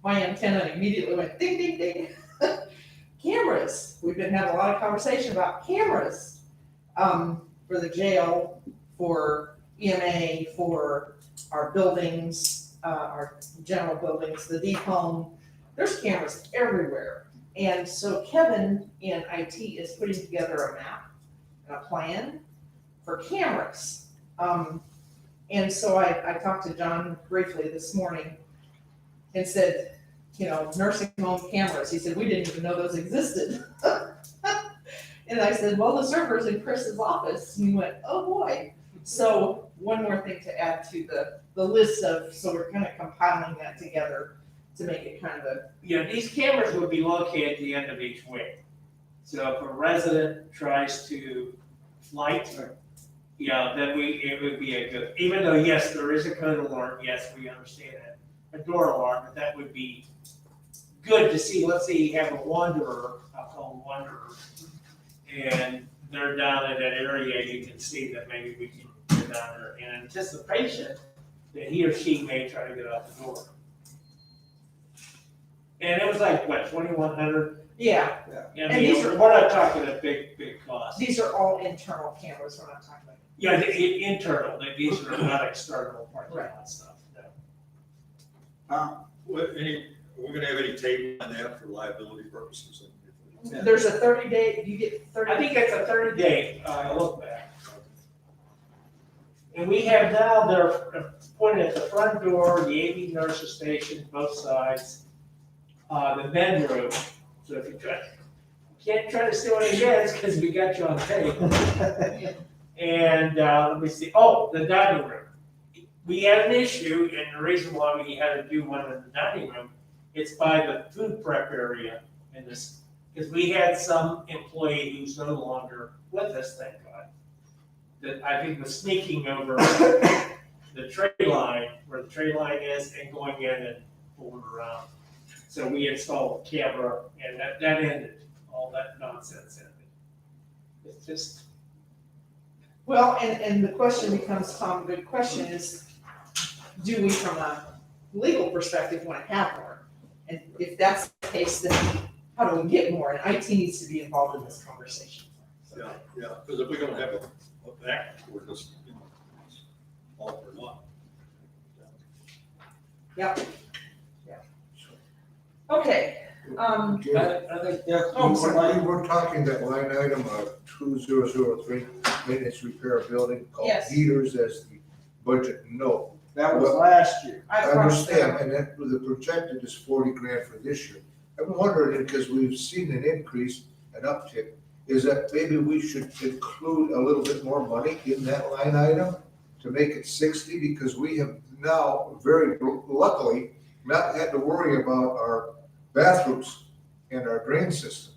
My antenna immediately went ding, ding, ding. Cameras, we've been having a lot of conversation about cameras, for the jail, for EMA, for our buildings, our general buildings, the deep home. There's cameras everywhere. And so Kevin in IT is putting together a map and a plan for cameras. And so I talked to John briefly this morning and said, nursing home cameras. He said, we didn't even know those existed. And I said, well, the server's in Chris's office. And he went, oh boy. So one more thing to add to the list of, so we're kind of compiling that together to make it kind of a. These cameras would be located at the end of each wing. So if a resident tries to flight, then it would be a good, even though, yes, there is a code alarm, yes, we understand that, a door alarm, but that would be good to see. Let's say you have a wanderer, I'll call them wanderers, and they're down in that area, you can see that maybe we can get down there in anticipation that he or she may try to get out the door. And it was like, what, 2,100? Yeah, Yeah, And these are- we're not talking a big cost. these are all internal cameras, we're not talking about. Yeah, internal, these are not external parking lot stuff, no. Are we gonna have any table on that for liability purposes? There's a 30-day, you get 30. I think it's a 30-day, look back. And we have now, they're pointed at the front door, the AV nurses station, both sides, the bedroom. So if you can't try to steal any beds, because we got you on tape. And, let me see, oh, the dining room. We had an issue, and the reason why we had to do one in the dining room, it's by the food prep area in this, because we had some employee who's no longer with us, thank God, that I think was sneaking over the tray line, where the tray line is, and going in and pulling around. So we installed a camera, and that ended, all that nonsense ended. It's just, Well, and the question becomes, Tom, the question is, do we, from a legal perspective, want to have more? And if that's the case, then how do we get more? And IT needs to be involved in this conversation. Yeah, because if we don't have a VAC, we're just, all for naught. Okay, I think, yeah. Oh, sorry. We were talking that line item of 2003, maintenance repair of building called Yes. heaters as the budget note. That was last year. I I crossed understand, that. and that the projected is 40 grand for this year. I'm wondering, because we've seen an increase, an uptick, is that maybe we should include a little bit more money in that line item to make it 60, because we have now very luckily not had to worry about our bathrooms and our drain system.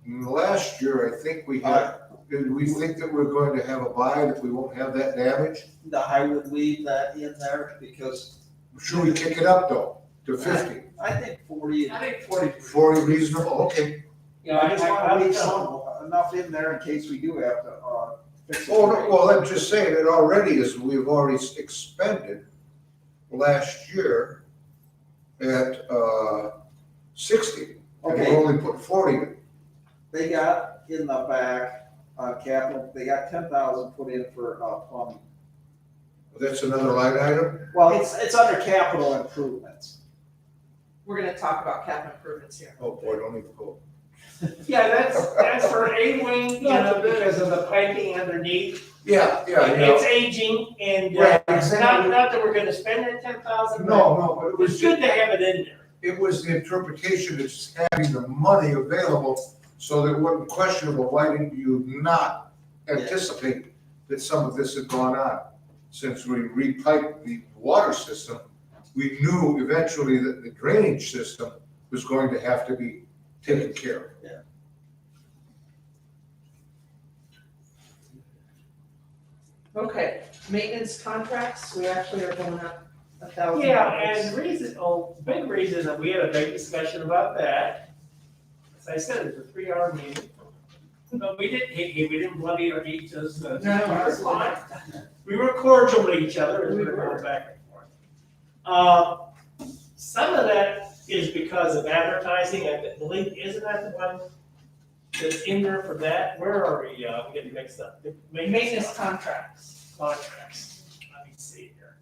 Last year, I think we think that we're going to have a buy, that we won't have that damage. I would leave that in there because Should we kick it up though, to 50? I think 40. I think 40. 40 reasonable, okay. Yeah, I just want to leave some. enough in there in case we do have to, fix it. Oh, no, well, I'm just saying, it already is, we've already expended last year at 60. And Okay. we only put 40 in. They got in the back, capital, they got 10,000 put in for, plumbing. That's another line item? Well, it's under capital improvements. We're gonna talk about capital improvements here. Oh, boy, don't even go. Yeah, that's for a wing, you know, because of the piping underneath. Yeah, It's aging, and, Right, exactly. not that we're gonna spend that 10,000. No, but it It's was, good to have it in there. it was the interpretation of just having the money available so that it wasn't questionable. Why didn't you not anticipate that some of this had gone on? Since we repiped the water system, we knew eventually that the drainage system was going to have to be taken care of. Yeah. Okay, maintenance contracts, we actually are going up $1,000. Yeah, and big reason that we had a big discussion about that, as I said, it was a 3-hour meeting. But we didn't bloody or each us, we were fine. We were cordial to each other as we were going back and forth. Some of that is because of advertising, I believe, isn't that the one that's in there for that? Where are we, I'm getting mixed up. The Maintenance contracts. Contracts, let me see here.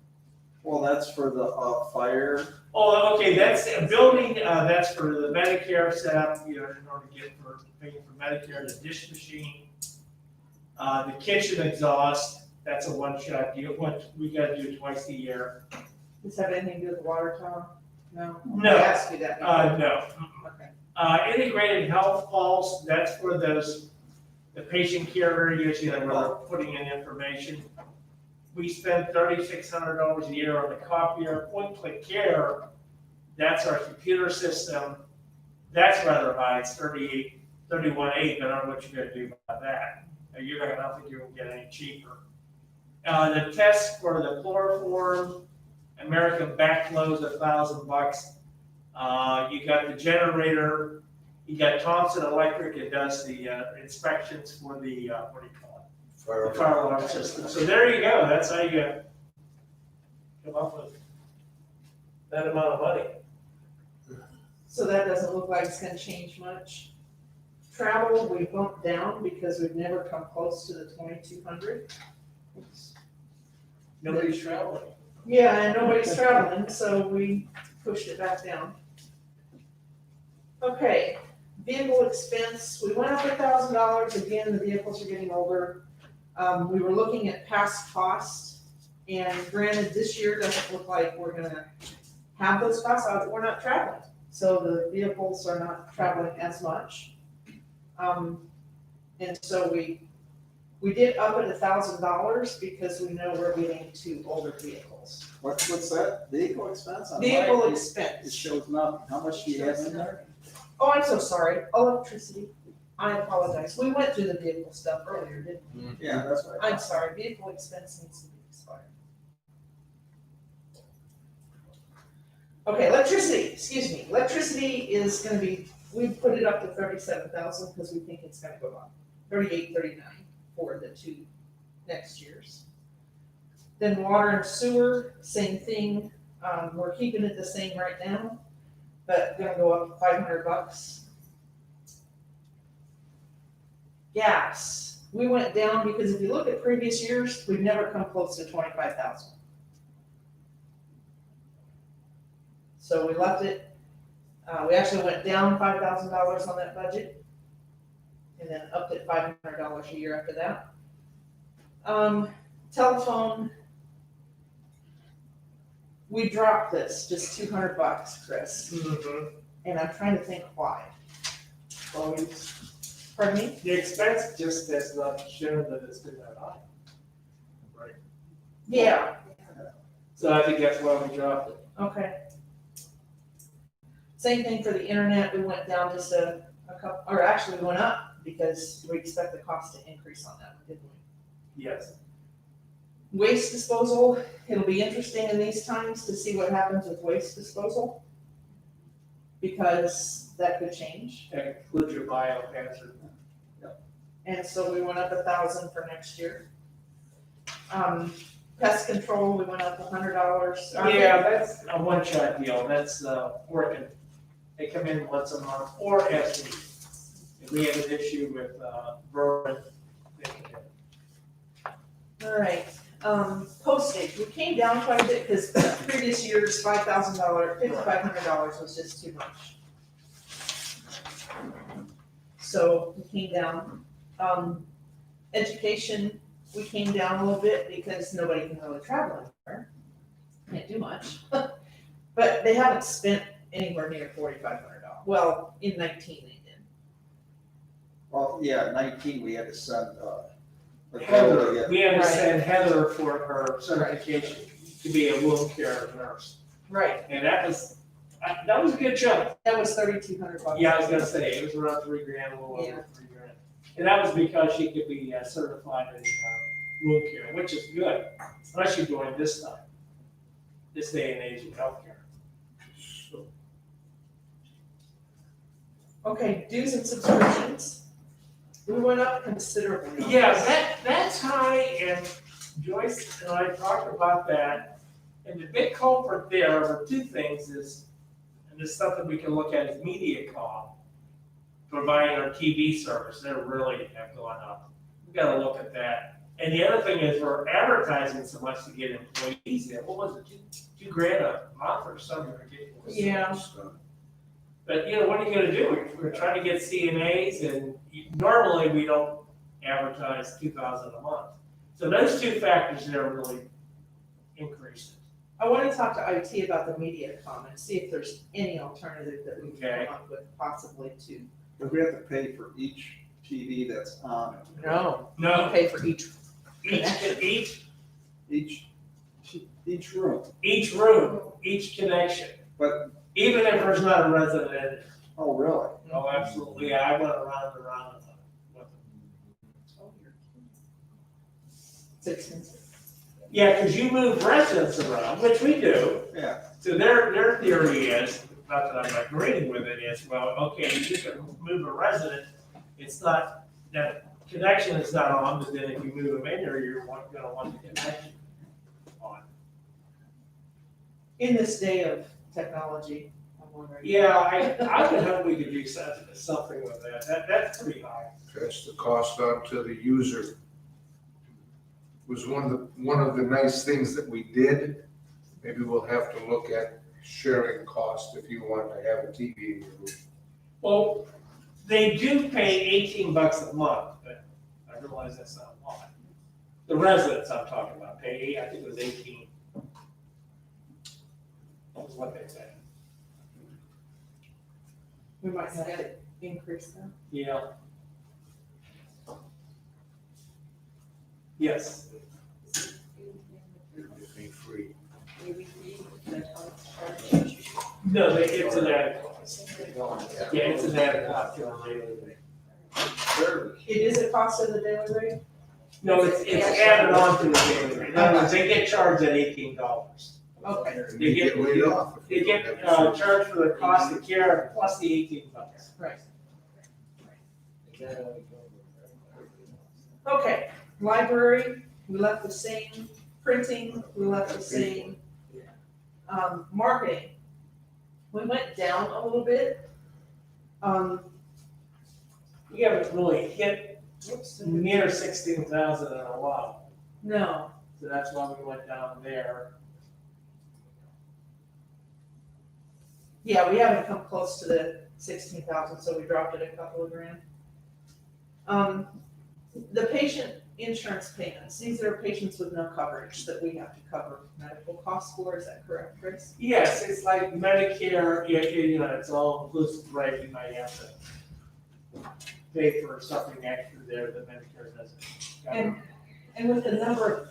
Well, that's for the, fire. Oh, okay, that's a building, that's for the Medicare setup, you know, in order to get for paying for Medicare, the dish machine. The kitchen exhaust, that's a one-shot deal, we gotta do it twice a year. Does that have anything to do with the water tower? No? No. I asked you that before. No. Okay. Integrated health pulse, that's for those, the patient care areas, you know, where we're putting in information. We spend $3,600 a year on the copier. Point-click care, that's our computer system. That's rather high, it's 31.8, but I don't know what you're gonna do about that. I don't think you're gonna get any cheaper. The test for the chloroform, American backflow is $1,000. You got the generator, you got Thompson Electric, it does the inspections for the, what do you call it? The fire alarm system. So there you go, that's how you come up with that amount of money. So that doesn't look like it's gonna change much. Travel, we bumped down because we've never come close to the 2,200. Nobody's traveling. Yeah, and nobody's traveling, so we pushed it back down. Okay, vehicle expense, we went up $1,000, again, the vehicles are getting older. We were looking at past costs, and granted, this year doesn't look like we're gonna have those costs, we're not traveling. So the vehicles are not traveling as much. And so we did up it $1,000 because we know we're getting to older vehicles. What's that, vehicle expense? On Vehicle mine, It expense. shows not, how much do you have in there? Oh, I'm so sorry, electricity, I apologize, we went through the vehicle stuff earlier, didn't we? Yeah, that's what I I'm thought. sorry, vehicle expense needs to be expired. Okay, electricity, excuse me, electricity is gonna be, we put it up to 37,000 because we think it's gonna go up, 38, 39 for the 2 next years. Then water and sewer, same thing, we're keeping it the same right now, but gonna go up $500. Gas, we went down because if you look at previous years, we've never come close to 25,000. So we left it, we actually went down $5,000 on that budget, and then upped it $500 a year after that. Telephone, we dropped this, just $200, Chris, and I'm trying to think why. Well, Pardon me? the expense just has not shown that it's been that high. Right. Yeah, So I think that's why we dropped it. okay. Same thing for the internet, we went down just a couple, or actually we went up because we expect the cost to increase on that, didn't we? Yes. Waste disposal, it'll be interesting in these times to see what happens with waste disposal. Because that could change, That includes your biohazard. and so we went up 1,000 for next year. Pest control, we went up $100. Yeah, that's a one-shot deal, that's, working. They come in once a month, or as we, if we have an issue with, vermin, they can hit it. All right, postage, we came down quite a bit, because previous years, $5,500 was just too much. So we came down. Education, we came down a little bit because nobody can really travel anywhere. Can't do much. But they haven't spent anywhere near $4,500. Well, in 19 they did. Well, yeah, 19, we had to send, a bill to Heather, get. we had to Right. send Heather for her certification to be a wound care nurse. Right, And that was a good chunk. that was $3,200. Yeah, I was gonna say, it was around $3,000, a little Yeah. over $3,000. And that was because she could be certified in wound care, which is good, especially during this time, this day and age of healthcare. Okay, dues and subscriptions. We went up considerably. on Yeah, this. that's high, and Joyce and I talked about that. And the big culprit there are 2 things is, and this is something we can look at, is MediaCom providing our TV service. They really have gone up. We gotta look at that. And the other thing is we're advertising so much to get employees in. What was it, $2,000 a month or something ridiculous? Yeah. But, you know, what are you gonna do? We're trying to get CNAs, and normally we don't advertise 2,000 a month. So those 2 factors there really increased it. I want to talk to IT about the MediaCom and see if there's any alternative that we can Okay. come up with possibly to. But we have to pay for each TV that's on it. No. No, Pay for each. Each room. each room, each connection. But, Even if there's not a resident in it. oh, really? Oh, absolutely, I went around and around with them. It's expensive. Yeah, because you move residents around, which we do. Yeah. So their theory is, not that I'm agreeing with it, is, well, okay, you can move a resident, it's not, that connection is not on, but then if you move them in there, you're gonna want the connection on. In this day of technology, I'm wondering. Yeah, I would hope we could do something with that, that's pretty high. Pass the cost on to the user. Was one of the nice things that we did. Maybe we'll have to look at sharing cost if you want to have a TV in your room. Well, they do pay $18 a month, but I realize that's not a lot. The residents I'm talking about pay, I think it was 18. That was what they said. We might have to increase that. Yeah. Yes. It ain't free. No, it's an added cost. Yeah, it's an added cost to our daily rate. It is a cost of the daily rate? No, it's added on to the daily rate. In other words, they get charged at $18. Okay, And you get laid off. if They you get don't have service. charged for the cost of care plus the $18. right. Okay, library, we left the same, printing, we left the same. Marketing, we went down a little bit. We haven't really hit near 16,000 in a while, No, so that's why we went down there. yeah, we haven't come close to the 16,000, so we dropped it a couple of grand. The patient insurance payments, these are patients with no coverage that we have to cover medical costs for, is that correct, Chris? Yes, it's like Medicare, you know, it's all inclusive, right? You might have to pay for something extra there that Medicare doesn't cover. And with the number of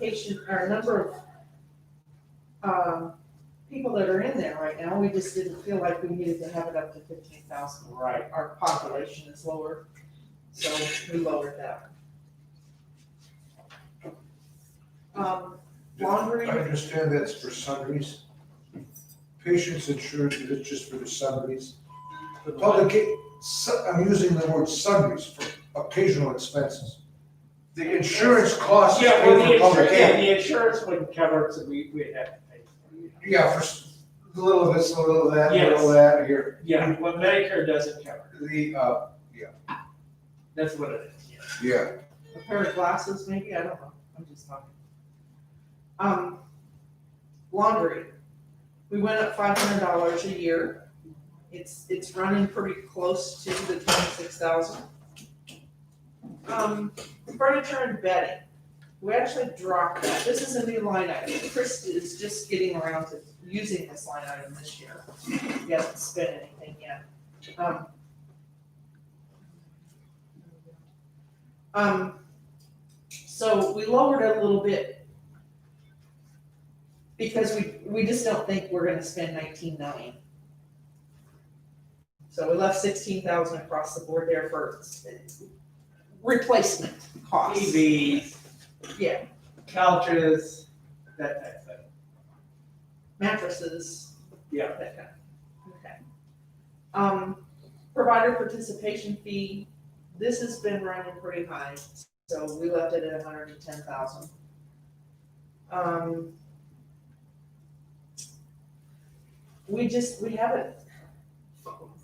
people that are in there right now, we just didn't feel like we needed to have it up to 15,000. Right. Our population is lower, so we lowered that. Laundry, I understand that's for sundries. Patients insurance, is it just for the sundries? The public, I'm using the word sundries for occasional expenses. The insurance costs is Yeah, well, paid for public aid. the insurance wouldn't cover it, so we'd have to pay for it. Yeah, for a little of this, a little of that, a Yes. little of that here. Yeah, what Medicare doesn't cover, that's what it is, yeah. Yeah, a pair of glasses maybe, I don't know, I'm just talking. Laundry, we went up $500 a year. It's running pretty close to the 26,000. Furniture and bedding, we actually dropped that. This is a new line item. Chris is just getting around to using this line item this year. He hasn't spent anything yet. So we lowered it a little bit because we just don't think we're gonna spend 19 million. So we left 16,000 across the board there for replacement costs. TVs, Yeah, couches, that type of thing. mattresses. Yeah. That kind of, okay. Provider participation fee, this has been running pretty high, so we left it at 110,000. We haven't,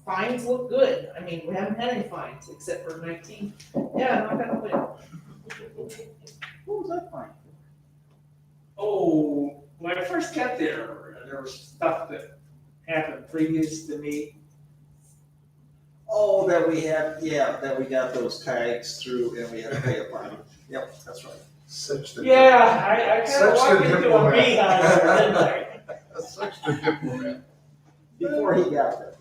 fines look good, I mean, we haven't had any fines except for 19. Yeah, I'm not gonna win. What was that fine? Oh, when I first got there was stuff that happened previous to me. Oh, that we had, yeah, that we got those tags through and we had to pay a fine. Yep, that's right. such the. Yeah, I kind Such of walked the into a diplomat. beehive there, didn't I? Such the diplomat. Before he got there.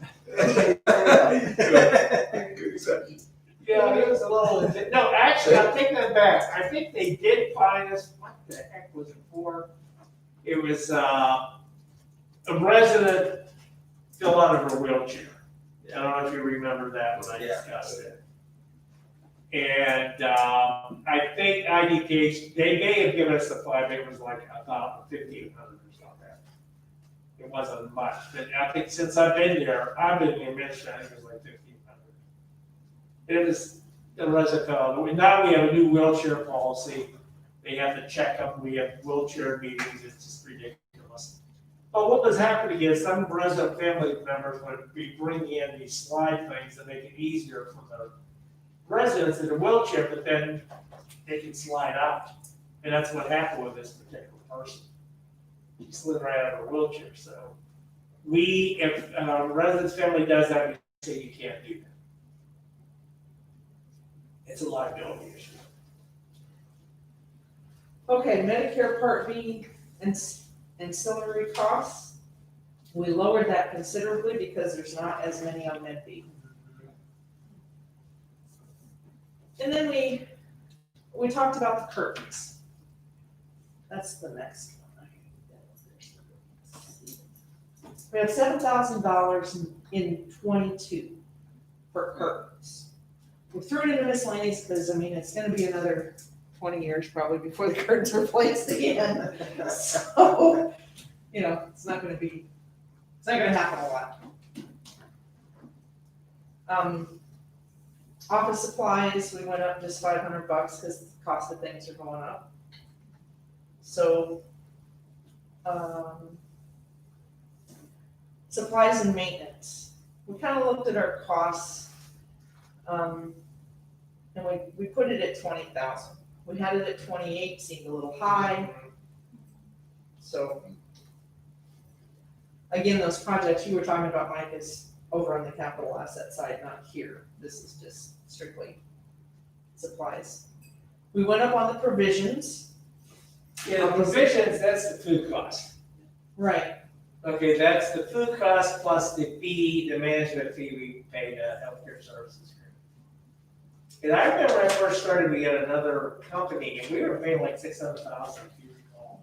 Exactly. Yeah, it was a little, no, actually, I'll take that back. I think they did fine us, what the heck was it for? It was, a resident fell out of her wheelchair. I don't know if you remember that when I discussed it. And, I think IDPH, they may have given us the fine, it was like about 1,500 or something. It wasn't much, but I think since I've been there, I've been in Michigan, I think it was like 1,500. It was the resident fell. Now we have a new wheelchair policy. They have to check them. We have wheelchair meetings. It's just ridiculous. But what was happening is some resident family members would be bringing in these slide things to make it easier for the residents in the wheelchair, but then they can slide out. And that's what happened with this particular person. She slid right out of her wheelchair, so if residence family does that, we say you can't do that. It's a liability issue. Okay, Medicare Part B and ancillary costs. We lowered that considerably because there's not as many on Med B. And then we talked about the curtains. That's the next one. We have $7,000 in 22 for curtains. We threw it into miscellaneous because, I mean, it's gonna be another 20 years probably before the curtains are replaced again. So, you know, it's not gonna happen a lot. Office supplies, we went up just $500 because the cost of things are going up. So, supplies and maintenance. We kind of looked at our costs, and we put it at 20,000. We had it at 28, seemed a little high. So, again, those projects you were talking about, Mike, is over on the capital asset side, not here. This is just strictly supplies. We went up on the provisions. Yeah, the provisions, that's the food cost. Right. Okay, that's the food cost plus the fee, the management fee we pay to healthcare services. And I remember when I first started, we had another company, and we were paying like $600,000, if you recall.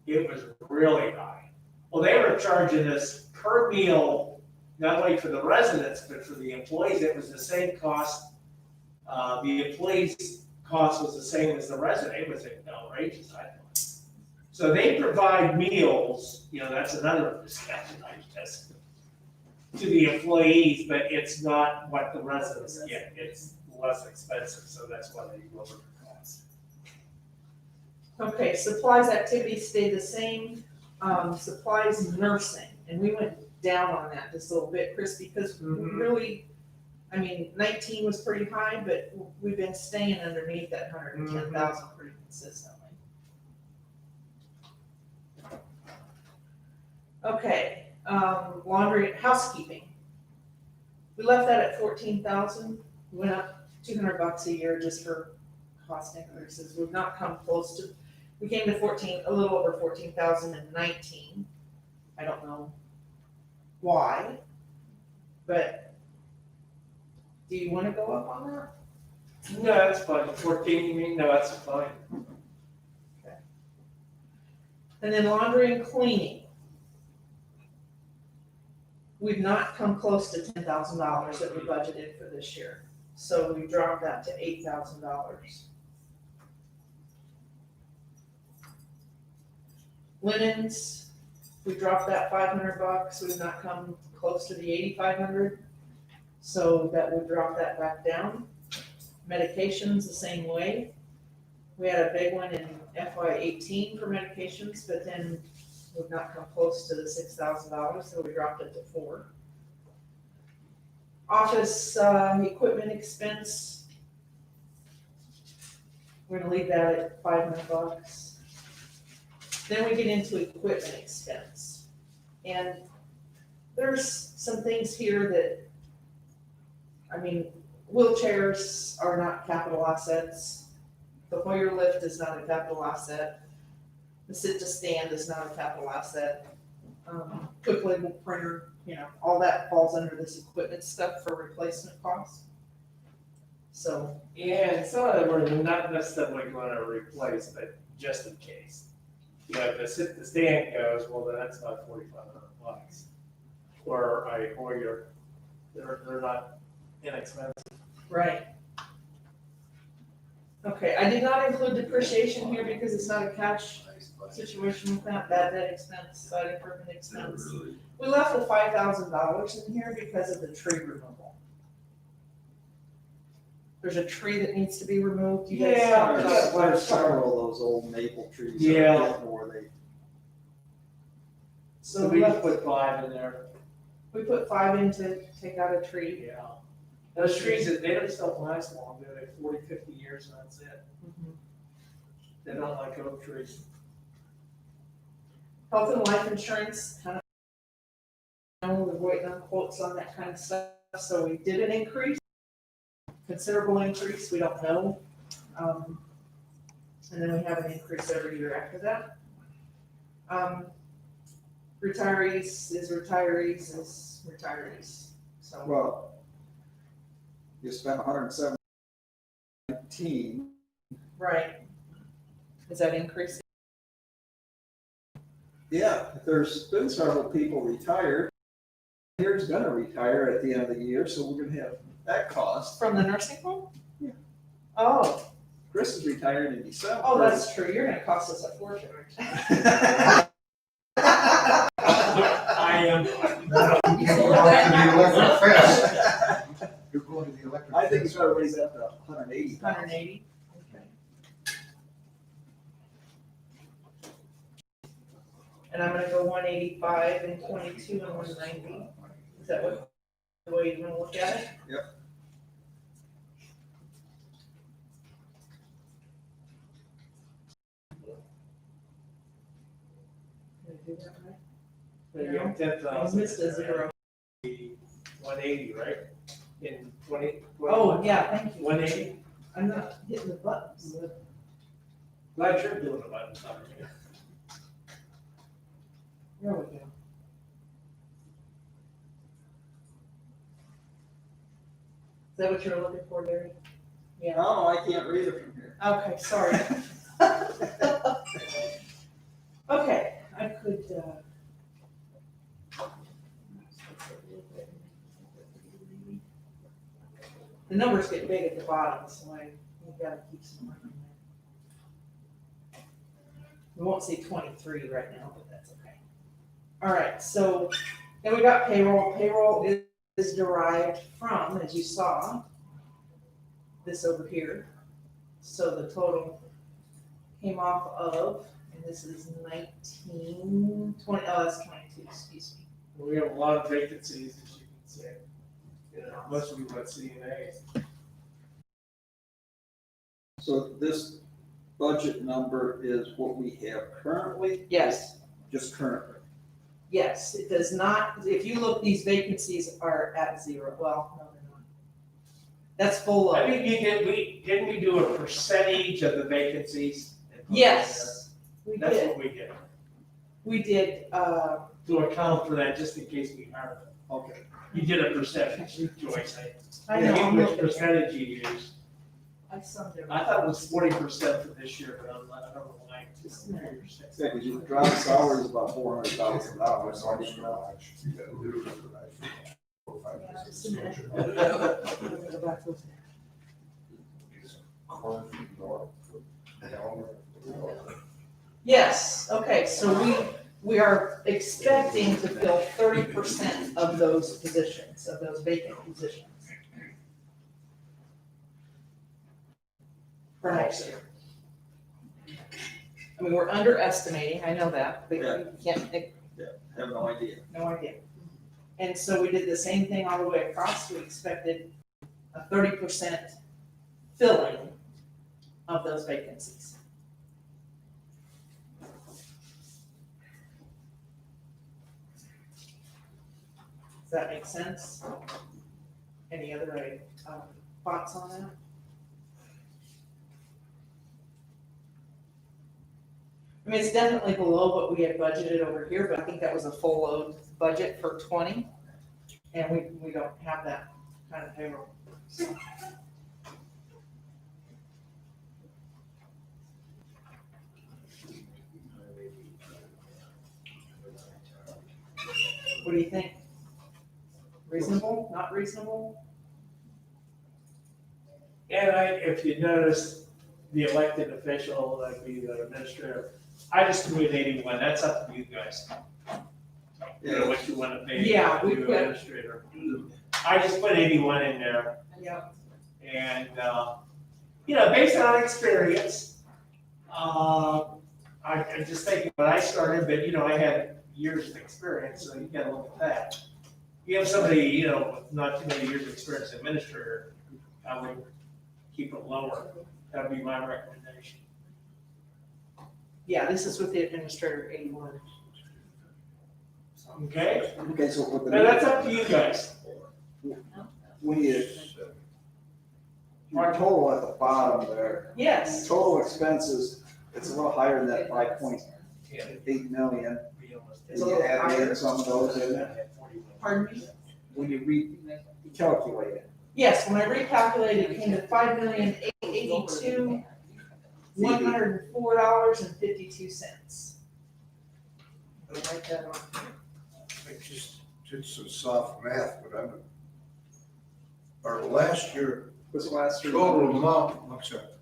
It was really high. Well, they were charging us per meal, not only for the residents, but for the employees. It was the same cost. The employees' cost was the same as the resident. It was outrageous, I thought. So they provide meals, you know, that's another discussion, I guess, to the employees, but it's not what the residents get. It's less expensive, so that's why they lower the cost. Okay, supplies activities stay the same. Supplies nursing, and we went down on that just a little bit, Chris, because we really, I mean, 19 was pretty high, but we've been staying underneath that 110,000 pretty consistently. Okay, laundry, housekeeping. We left that at 14,000, went up $200 a year just for cost increases. We've not come close to, we came to a little over 14,000 in 19. I don't know why, but do you want to go up on that? No, that's fine. 14, you mean? No, that's fine. Okay. And then laundry and cleaning. We've not come close to $10,000 that we budgeted for this year. So we dropped that to $8,000. Linens, we dropped that $500. We've not come close to the 8,500. So that would drop that back down. Medications the same way. We had a big one in FY18 for medications, but then we've not come close to the $6,000, so we dropped it to $4,000. Office equipment expense, we're gonna leave that at $500. Then we get into equipment expense. And there's some things here that, I mean, wheelchairs are not capital assets. The Hoyer lift is not a capital asset. The sit-to-stand is not a capital asset. Quick label printer, you know, all that falls under this equipment stuff for replacement costs. So, Yeah, and some of them are not necessarily going to replace, but just in case. You know, if the sit-to-stand goes, well, then that's about $4,500. Or a Hoyer, they're not inexpensive. right. Okay, I did not include depreciation here because it's not a cash situation with that, bad debt expense, site improvement expense. We left the $5,000 in here because of the tree removal. There's a tree that needs to be removed. You guys saw Yeah, that? There's several of those old maple trees. that are Yeah. getting where they, So we just put 5 in there. We put 5 in to take out a tree. Yeah. Those trees, they just don't last long. They're like 40, 50 years and that's it. They don't like oak trees. Health and life insurance, kind of quotes on that kind of stuff, so we did an increase, considerable increase, we don't know. And then we have an increase every year after that. Retirees is retirees is retirees, so. Well, you spent 117. Right. Is that increasing? Yeah, there's been several people retired. Here's gonna retire at the end of the year, so we're gonna have that cost. From the nursing home? Yeah. Oh, Chris is retired in December. oh, that's true, you're gonna cost us a fortune, aren't you? I am. You're going to the electric fence. You're going to the electric. I think fence. it's gotta raise up to 180. 180. Okay. And I'm gonna go 185 and 22 and 190. Is that what, the way you wanna look at it? Yep. Did I do that right? So you have 10,000. I missed a zero. 180, right? In 20. Oh, yeah, thank you. 180? I'm not hitting the buttons. Glad you're doing the buttons on here. There we go. Is that what you're looking for, Gary? Yeah. No, I can't read it from here. Okay, sorry. Okay, I could, the numbers get big at the bottom, so you gotta keep some money in there. We won't see 23 right now, but that's okay. All right, so then we got payroll. Payroll is derived from, as you saw, this over here. So the total came off of, and this is 19, 20, oh, that's 22, excuse me. We have a lot of vacancies, as you can see. You know, most of them are CNAs. So this budget number is what we have currently? Yes, Just currently? yes, it does not, if you look, these vacancies are at zero, well, no, they're not. That's full I of, think didn't we do a percentage of the vacancies? yes, we That's did, what we did, we did, to account for that, just in case we hired them. Okay. You did a percentage, Joyce, I know, I'm Which looking, percentage you used? I summed it. I thought it was 40% for this year, but I don't know why. Just a minute. Yeah, because you drop salaries about $400,000, so I didn't know. Yeah, just a minute. Let me go back to it. Yes, okay, so we are expecting to fill 30% of those positions, of those vacant positions. For next year. I mean, we're underestimating, I know that, but you can't, Have no idea. no idea. And so we did the same thing all the way across, we expected a 30% filling of those vacancies. Does that make sense? Any other thoughts on that? I mean, it's definitely below what we had budgeted over here, but I think that was a full load budget for 20. And we don't have that kind of payroll. So. What do you think? Reasonable, not reasonable? And if you notice, the elected official, like the administrator, I just threw in 81, that's up to you guys. You know, what you wanna pay Yeah, the we put- administrator. I just put 81 in there, Yeah. and, you know, based on experience, I'm just thinking when I started, but, you know, I had years of experience, so you gotta look at that. You have somebody, you know, with not too many years of experience administrator, I would keep it lower. That'd be my recommendation. Yeah, this is with the administrator 81. So. Okay? Okay, so with And the, that's up to you guys. when you, your total at the bottom there, Yes, total expenses, it's a little higher than that 5.8 million. It's When a you little add higher. in some of those in there, pardon me? when you recalculate it. Yes, when I recalculated, it came to $5,882,104.52. Write that on. I just did some soft math, but our last year What's the last three? total amount, what's that?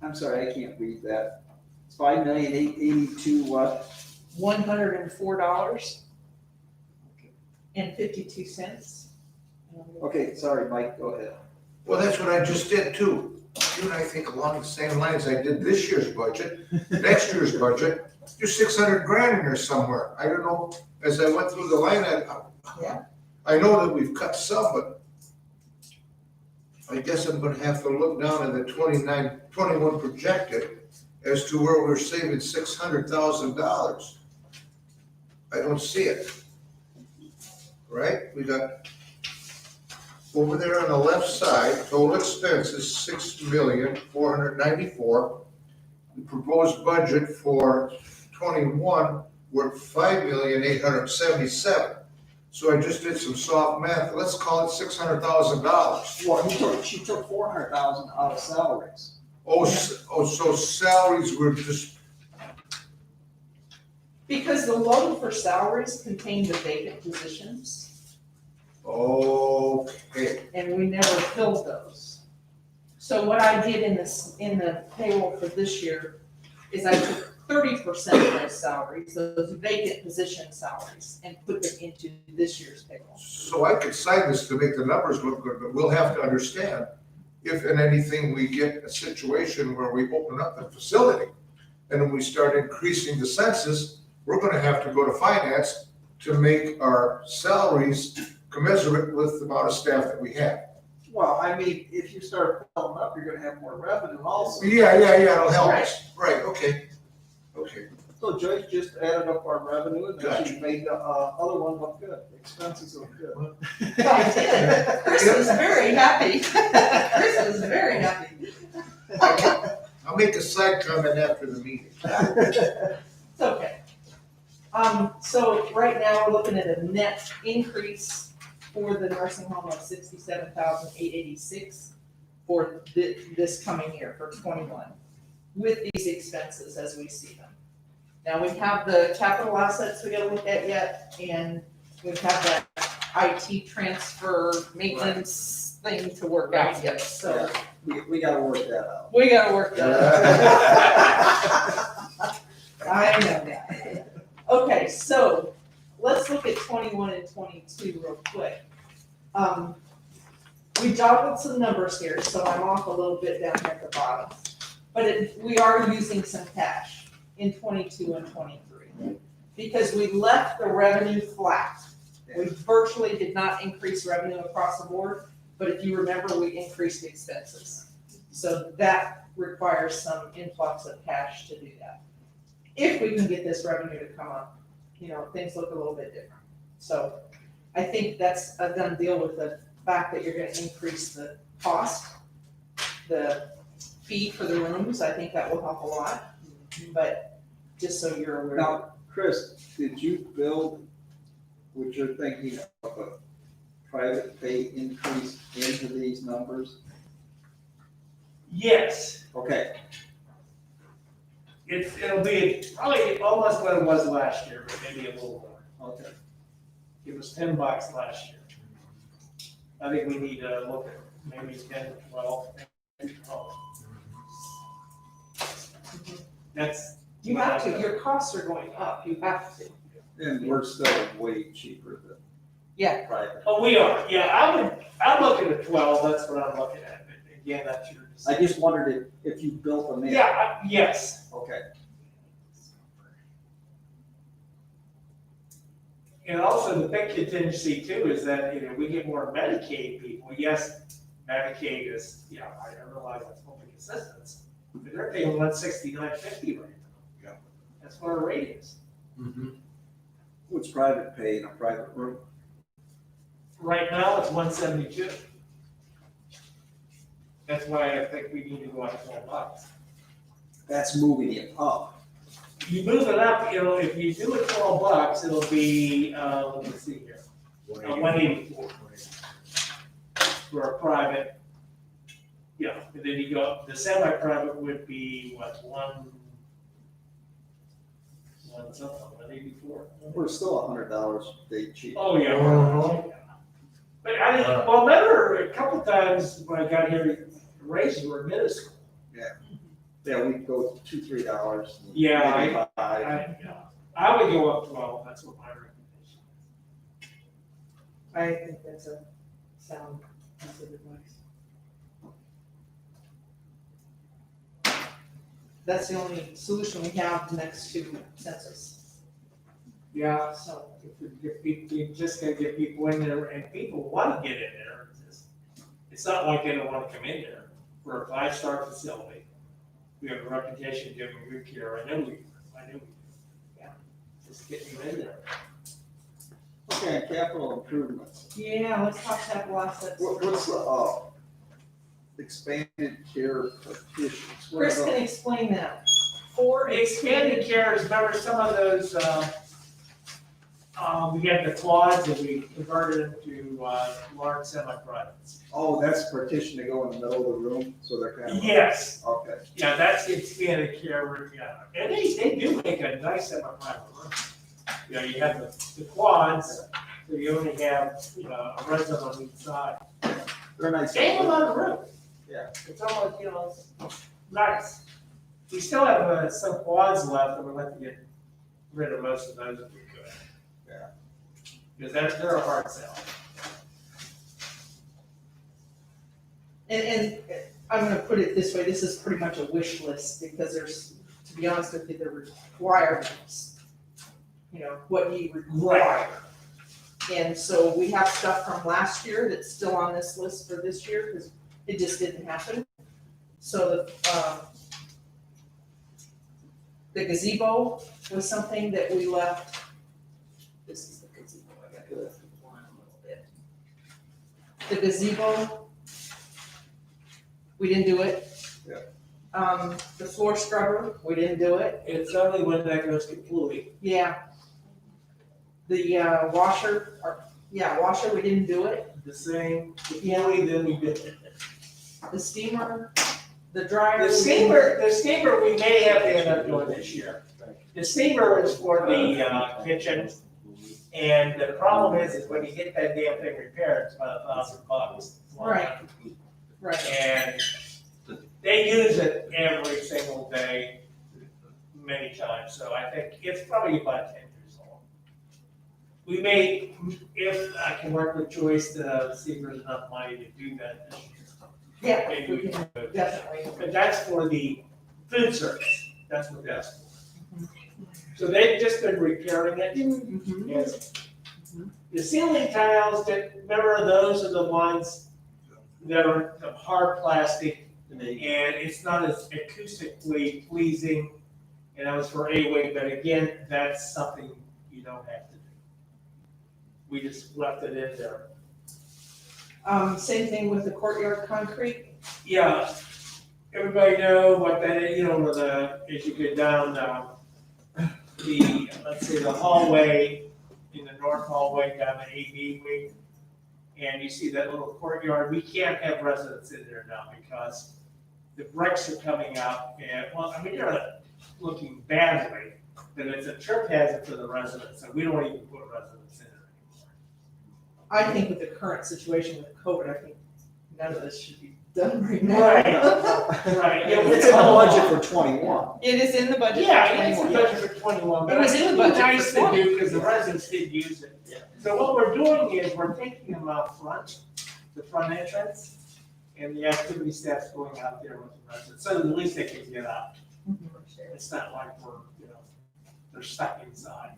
I'm sorry, I can't read that. It's 5,882,000 what? $104.52. Okay, sorry, Mike, go ahead. Well, that's what I just did too. You and I think along the same lines I did this year's budget, next year's budget. There's 600 grand in there somewhere. I don't know, as I went through the line, I know that we've cut some, but I guess I'm gonna have to look down at the 21 projected as to where we're saving $600,000. I don't see it. Right? We got over there on the left side, total expenses, $6,494,000. The proposed budget for 21, we're at $5,877,000. So I just did some soft math. Let's call it $600,000. Well, she took 400,000 out of salaries. So salaries were just, Because the loan for salaries contained the vacant positions, okay. and we never filled those. So what I did in the payroll for this year is I took 30% of those salaries, those vacant position salaries, and put them into this year's payroll. So I could sign this to make the numbers look good, but we'll have to understand if in anything we get a situation where we open up the facility and then we start increasing the census, we're gonna have to go to finance to make our salaries commensurate with the amount of staff that we have. Well, I mean, if you start filling up, you're gonna have more revenue also. Yeah, it'll help us. Right, okay. So Joyce just added up our revenue and then Gotcha. she made the other one look good, expenses look good. I did. Chris was very happy. Chris was very happy. I'll make a side comment after the meeting. It's okay. So right now, we're looking at a net increase for the nursing home of $67,886 for this coming year, for 21, with these expenses as we see them. Now, we have the capital assets we gotta look at yet, and we have that IT transfer maintenance thing to work out yet, so We gotta work that out. we gotta work that out. I know that. Okay, so let's look at 21 and 22 real quick. We jotted some numbers here, so I'm off a little bit down here at the bottom. But we are using some cash in 22 and 23, because we left the revenue flat. We virtually did not increase revenue across the board, but if you remember, we increased expenses. So that requires some influx of cash to do that. If we can get this revenue to come up, things look a little bit different. So I think that's a done deal with the fact that you're gonna increase the cost, the fee for the rooms. I think that will help a lot, but just so you're aware. Now, Chris, did you build what you're thinking of a private pay increase into these numbers? Yes, Okay, it'll be probably almost what it was last year, but maybe a little more. okay. It was $10 last year. I think we need to look at maybe 10, 12, maybe 12. That's. You have to, your costs are going up, you have to. And we're still way cheaper than Yeah. private. Oh, we are, yeah, I'm looking at 12, that's what I'm looking at, but again, that's your I decision. just wondered if you built them in. Yeah, yes, Okay, and also the big contingency too is that, we get more Medicaid people. Yes, Medicaid is, I realize that's public assistance, but they're paying $169.50 right now. Yeah. That's what our rate is. What's private pay in a private room? Right now, it's 172. That's why I think we need to go up $12. That's moving it up. You move it up, if you do it $12, it'll be, let me see here, 184 for a private. Yeah, and then you go, the semi-private would be what, one something, 184? We're still $100 a day cheap. Oh, yeah. But well, remember, a couple times when I got here, raises were minuscule. Yeah, we go $2-3. Yeah, maybe $5. I would go up 12, that's what my recommendation. I think that's a sound piece of advice. That's the only solution we have next to census. Yeah, So, you just gotta get people in there, and people wanna get in there, it's not like they don't wanna come in there. We're a 5-star facility, we have a reputation of giving good care, I know we do. Yeah, just get you in there. Okay, capital improvements. yeah, let's talk capital assets. What's the, expanded care petitions? What Chris are can explain that. For Expanded care is, remember some of those, we had the quads and we converted them to, large semi-privates. Oh, that's partition to go in the middle of the room, so they're kind of. Yes, Okay. yeah, that's the expanded care, yeah, and they do make a nice semi-private room. You have the quads, so you only have, a resident on each side. They're nice. Same amount of room. Yeah. It's almost, nice. We still have some quads left, and we'd like to get rid of most of those if we could. Yeah. Because they're a hard sell. And I'm gonna put it this way, this is pretty much a wish list, because there's, to be honest with you, the requirements, what you require. And so we have stuff from last year that's still on this list for this year, because it just didn't happen. So the gazebo was something that we left. This is the gazebo, I gotta go through one a little bit. The gazebo, we didn't do it. Yeah. The floor scrubber, we didn't do it. It's only when that goes completely. Yeah. The washer, we didn't do it. The same, completely, then we did it. The steamer, the dryer. The steamer we may have to end up doing this year. The steamer is for the kitchen, and the problem is when you get that damn thing repaired, it's about $1,000. Right. And they use it every single day, many times, so I think it's probably about 10 years old. We may, if I can work with Joyce to see if there's enough money to do that this year. Yeah, Maybe we can do it. definitely. But that's for the food service, that's what that's for. So they've just been repairing it. Yes. The ceiling tiles, remember those are the ones that are the hard plastic, and it's not as acoustically pleasing, and that was for A-Wing, but again, that's something you don't have to do. We just left it in there. Same thing with the courtyard concrete. Yeah, everybody know what that is, as you go down, let's say the hallway, in the north hallway down the AV wing, and you see that little courtyard, we can't have residents in there now because the bricks are coming out, and, they're not looking badly, but it's a trip hazard for the residents, so we don't even put residents in there anymore. I think with the current situation with COVID, I think none of this should be done right now. Right. Yeah, It's in the budget for 21. It is in the budget. Yeah, it's in the budget for 21, but It was in the budget for nice to 20. do because the residents did use it. So what we're doing is we're taking them out front, the front entrance, and the activity staff's going out there with the residents, so at least they can get out. It's not like we're, they're stuck inside.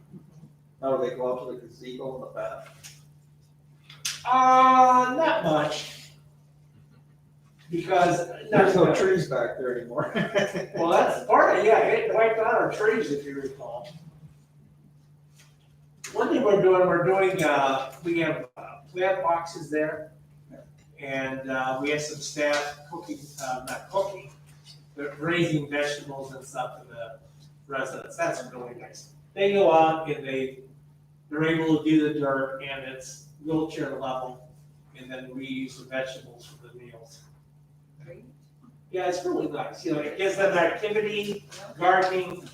How do they go out to the gazebo in the back? Not much. Because. There's no trees back there anymore. Well, that's part of it, it wiped out our trees, if you recall. We're we're doing, we have plant boxes there. And, we have some staff cooking, not cooking, but raising vegetables and stuff for the residents. That's really nice. They go out and they're able to do the dirt and it's wheelchair level. And then we use the vegetables for the meals. Yeah, it's really nice. You know, it gives them activity, gardening,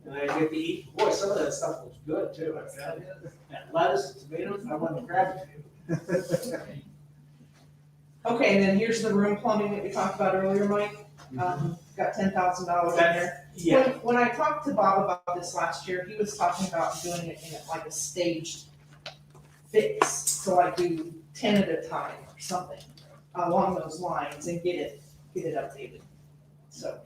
and they get to eat. Boy, some of that stuff was good too. I tell you. That lettuce, tomatoes, I want to grab a few. Okay, and then here's the room plumbing that we talked about earlier, Mike. Got $10,000 in there. Yeah, When I talked to Bob about this last year, he was talking about doing it in like a staged fix. So like do 10 at a time or something along those lines and get it updated. So,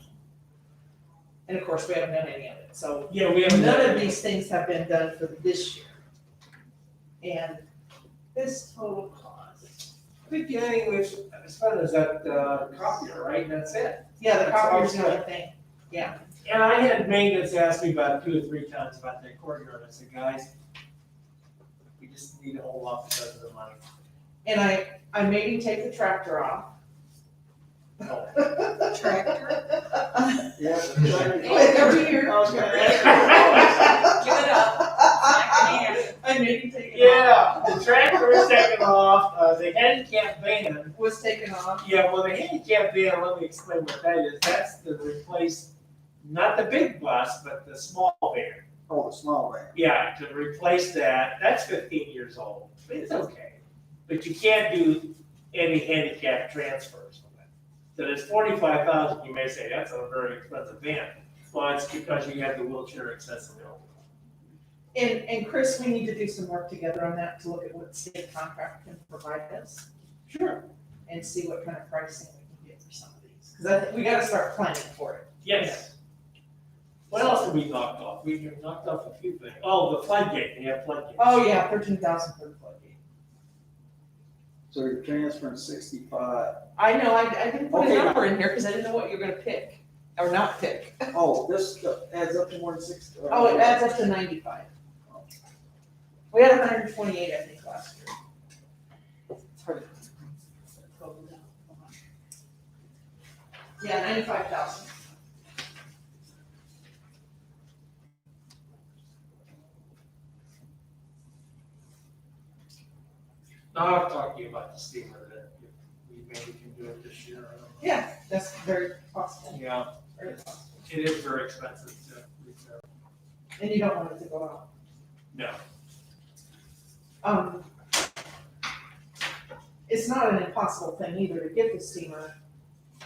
and of course, we haven't done any of it. So yeah, we have none of these things have been done for this year. And this total cost. I think the only thing we've spent is that copier, right? And that's it. Yeah, the That's all copier's the good. only thing. Yeah. And I had maintenance ask me about 2 or 3 times about that courtyard. I said, guys, we just need to hold off because of the money. And I made him take the tractor off. No. Tractor. Yeah. Every year. I was gonna Give it up. I made him take it off. Yeah, the tractor is taken off, the handicap van. Was taken off. Yeah, well, the handicap van, let me explain what that is. That's to replace, not the big bus, but the small van. Oh, the small van. Yeah, to replace that, that's 15 years old. It's okay. But you can't do any handicap transfers from it. So there's 45,000, you may say, that's a very expensive van. Well, it's because you have the wheelchair accessibility. And Chris, we need to do some work together on that to look at what state contract can provide us. Sure. And see what kind of pricing we can get for some of these. Because I think we gotta start planning for it. Yes. What else have we knocked off? We knocked off a few things. Oh, the floodgate, they have floodgates. Oh, yeah, 13,000 for the floodgate. So you're transferring 65. I know, I didn't put a Okay. number in here because I didn't know what you were gonna pick, or not pick. Oh, this adds up to more than 60. Oh, it adds up to 95. We had 128, I think, last year. It's hard to. Yeah, 95,000. Now I'll talk to you about the steamer that if we maybe can do it this year. I don't know. Yeah, that's very possible, Yeah, very possible. it is very expensive to repair. And you don't want it to go out. No. It's not an impossible thing either to get the steamer,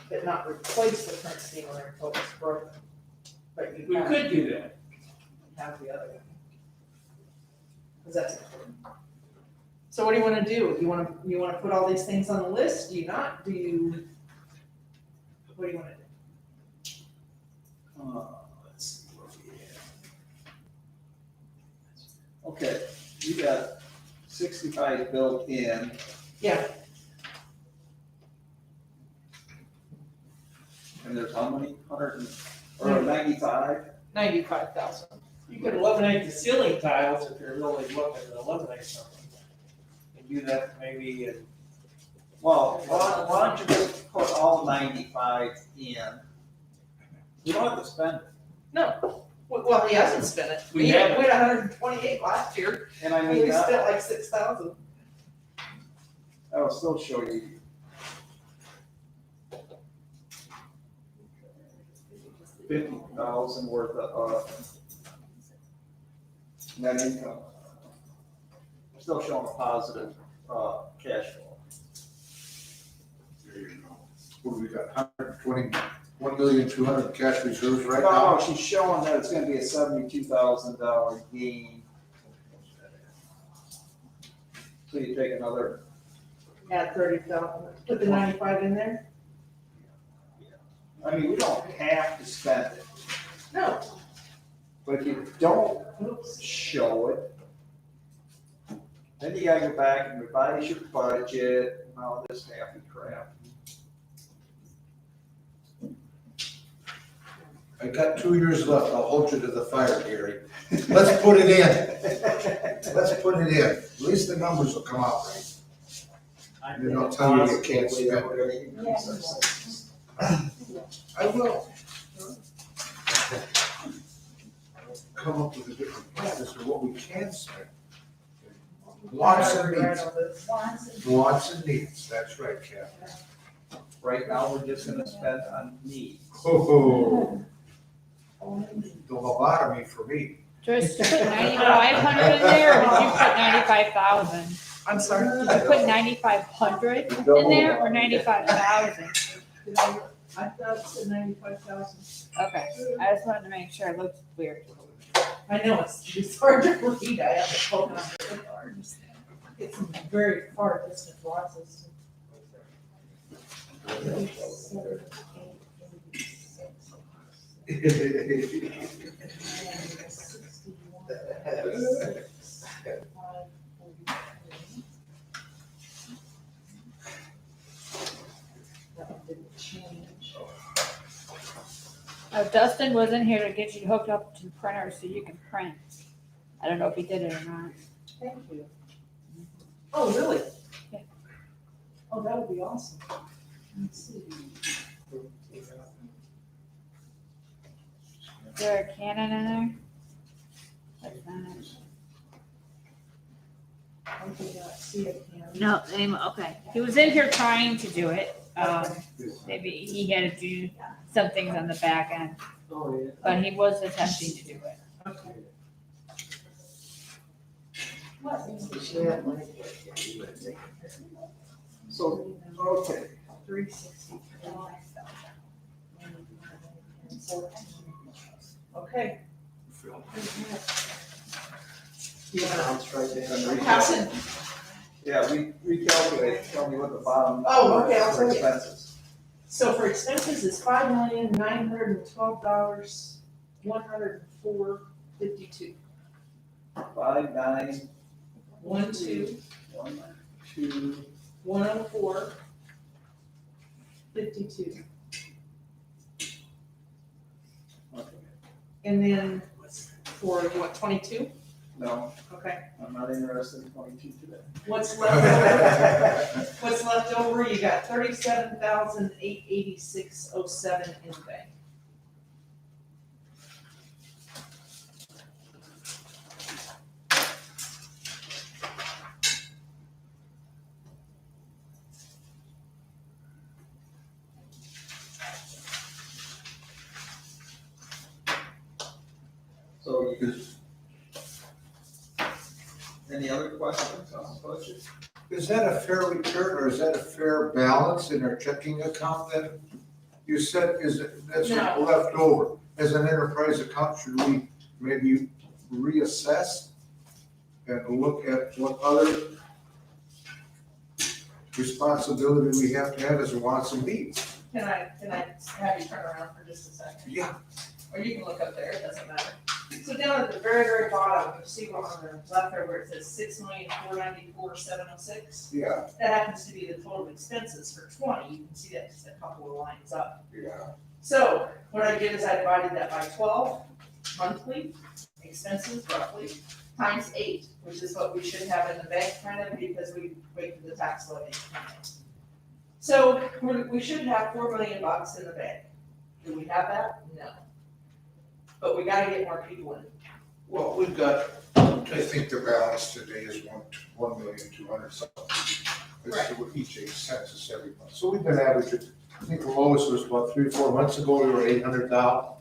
but not replace the current steamer until it's broken. But you We have could do that. have the other one. Because that's important. So what do you wanna do? You wanna put all these things on the list? Do you not? What do you wanna do? Let's see what we have. Okay, you got 65 built in. Yeah, And there's how many? 95? 95,000. You could eliminate the ceiling tiles if you're really looking to eliminate something. And do that maybe in. Well, why don't you just put all 95 in? You don't have to spend it. No, well, he hasn't spent it. We We had haven't. 128 last year, And I and mean, we spent like 6,000. I'll still show you. $50,000 worth of net income. Still showing a positive cash flow. There you go. What do we got, 121,200,000 cash reserves right No, now? no, she's showing that it's gonna be a $72,000 gain. So you take another, Add 30,000, put the 95 in there? I mean, we don't have to spend it, No. but if you don't Oops. show it, then you gotta go back and revise your budget and all this happy crap. I got 2 years left, I'll hold you to the fire, Gary. Let's put it in. Let's put it in. At least the numbers will come out right. And then I'll tell you you can't spend it. We're gonna increase our census. I will. Come up with a different plan as to what we can spend. Wants and needs. Wants and needs, that's right, Kathy. Right now, we're just gonna spend on needs. Oh, the lobotomy for me. Just put 9,500 in there, or did you put 95,000? I'm sorry. Did you put 9,500 in there, or 95,000? I thought it said 95,000. Okay, I just wanted to make sure, it looked weird. I know, it's hard to read, I have to poke on really hard. It's very far distant losses. That didn't change. Dustin was in here to get you hooked up to the printer so you can print. I don't know if he did it or not. Thank you. Oh, really? Yeah. Oh, that would be awesome. Let's see. Is there a Canon in there? That's not it. I did not see it, Pam. No, okay. He was in here trying to do it. Maybe he had to do some things on the back end, Oh, yeah. but he was attempting to do it. Okay. So, okay, 365. Okay. Sounds right there. Pass it. yeah, recalculate, tell me what the bottom. Oh, okay, I'll for tell you. expenses. So for expenses, it's $5,912, $104.52. 5, 9, 1, 2, 1, 2, 104.52. okay, And then for what, 22? no, Okay. I'm not interested in 22 today. What's left over? What's left over? You got 37,886.07 in the bank. So you, any other questions on the budget? Is that a fair return or is that a fair balance in our checking account then? You said, that's No. left over. As an enterprise account, should we maybe reassess and look at what other responsibility we have to have as wants and needs? Can I have you turn around for just a second? Yeah. Or you can look up there, it doesn't matter. So down at the very, very bottom, you see what on the left there where it says 6,494,706? Yeah, That happens to be the total expenses for 20. You can see that just a couple of lines up. yeah. So what I did is I divided that by 12 monthly expenses roughly times 8, which is what we should have in the bank printed because we wait for the tax levy. So we should have $4 million in the bank. Do we have that? No. But we gotta get more people in. Well, we've got, I think the balance today is 1,200,000 something. That's what each census every month. So we've been averaging, I think the lowest was about 3 or 4 months ago, we were 800,000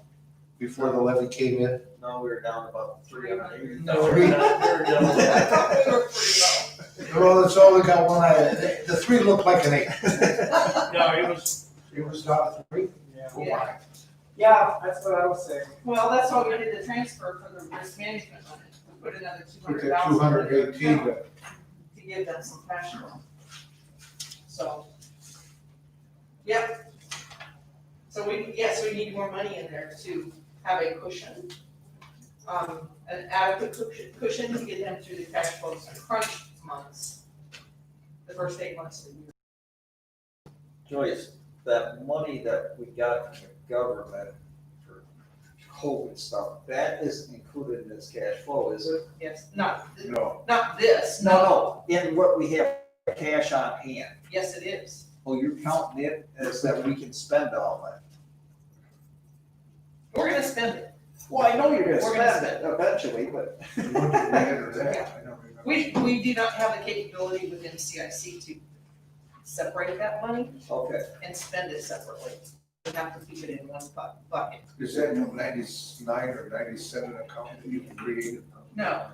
before the levy came in. No, we were down about 380. No, we're not, we're We done. were pretty low. Well, it's only got one eye, the 3 looked like an 8. No, it was, It was not a 3? yeah. Oh my. Yeah, that's what I was saying. Well, that's why we did the transfer for the risk management money. We put another Put 200,000. that 218, but To give them some cash flow. So. Yep. So we need more money in there to have a cushion. An adequate cushion to get them through the cash flow crunch months. The first 8 months of the year. Joyce, that money that we got from the government for COVID stuff, that isn't included in this cash flow, is it? Yes, not, No. not this, No, in what we have cash on hand. Yes, it is. Oh, you're counting it as that we can spend all that. We're gonna spend it. Well, I know you're gonna We're gonna spend it eventually, but. When did we enter that? I don't remember. We do not have the capability within CIC to separate that money Okay. and spend it separately. We have to keep it in one bucket. Is that new 99 or 97 account that you created? No,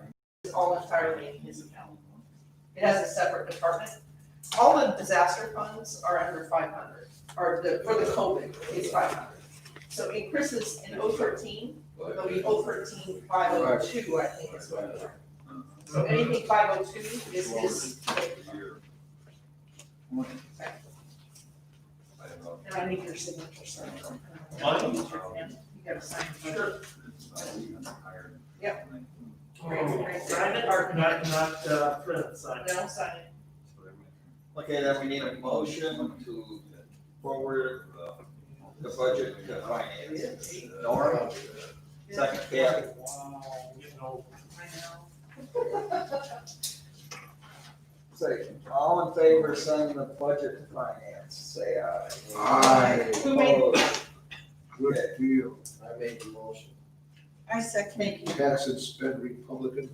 it's all entirely in his account. It has a separate department. All the disaster funds are under 500, or for the COVID, it's 500. So in Chris's, in 013, it'll be 013 502, I think is what it is. So anything 502 is his. And I need your signature, sir. Mine? You gotta sign it. Sure. Yep. Sign it or not, print, sign it. No, sign it. Okay, then we need a motion to forward the budget to finance. Nora, second Kathy. Wow, getting old. I know. Say, all in favor of sending the budget to finance, say aye. Aye. Who made Opposed? Good deal. I made the motion. I second. Thank you. Tax and spend Republican.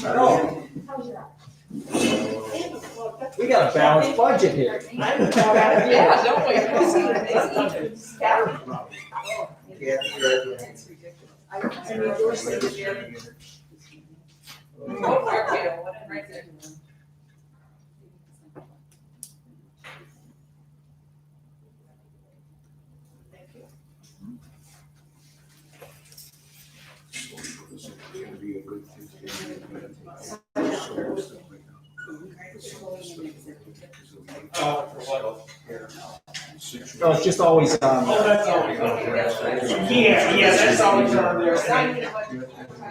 No, we got a balanced budget here. Yeah, don't we? Kathy? That's ridiculous. I need your signature. Oh, okay, right there. Thank you. Socialism can be a good thing. Oh, for what? No, it's just always on. Oh, that's always on there. Yeah, that's always on there.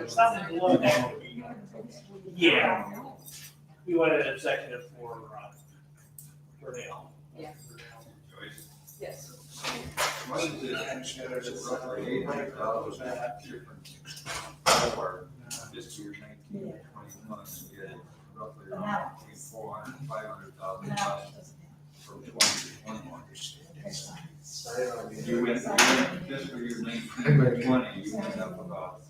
Something to look at. Yeah. We wanted an executive for now. Yes. Just to your 19, 20 months, we had roughly around between 400 and 500,000 from 20 to 21. You went fiscal year 19 to 20, you went up about,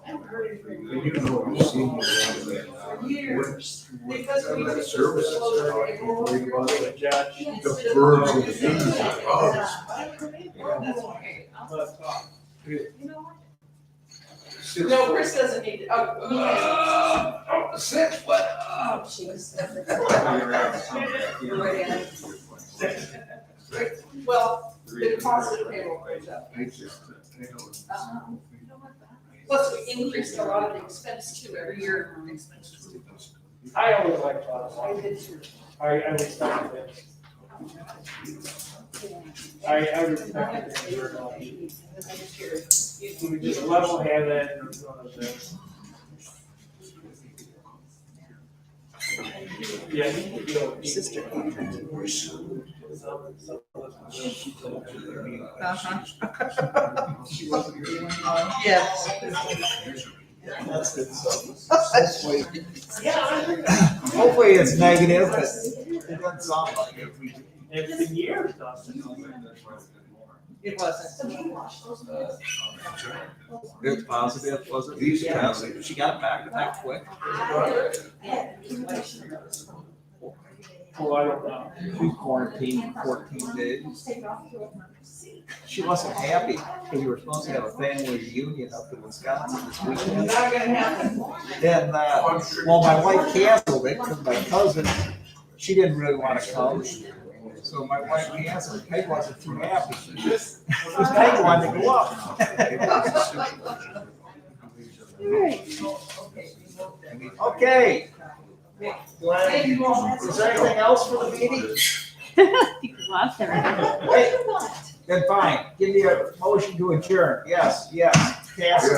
You know, I've seen For years. Because we that took services this are over like, and over. worried about The judge. the birds and the bees and the bugs. That's okay. Let's talk. No, Chris doesn't need to, Since what? oh, jeez. Well, the cost of payroll goes up. I just, I know. Plus, we increased a lot of the expense too, every year expenses. I always like thoughts. I respect it. I respect it very much. We just level head it and it's one of those. Yeah, you know. Sister. Yes. That's good stuff. Hopefully it's negative, but it doesn't sound like it. It's been years, Dustin. It wasn't. It's positive, wasn't it? These Yeah, guys- she got it back that quick. Oh, I don't know. She quarantined for 14 days. She wasn't happy because we were supposed to have a family reunion up in Wisconsin this weekend. Not gonna happen. Then, well, my wife canceled it because my cousin, she didn't really want to come. So my wife canceled it. Peg wasn't too happy. Because Peg wanted to go up. Okay. Is there anything else for the meeting? I think we lost everything. Wait, then fine. Give me a motion to adjourn. Yes, yes. Cass.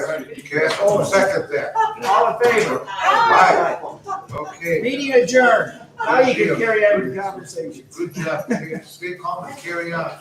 Cass, oh, second that. All in favor? Aye. Okay. Meeting adjourned. Now you can carry on the conversation. Good job, stay calm and carry on.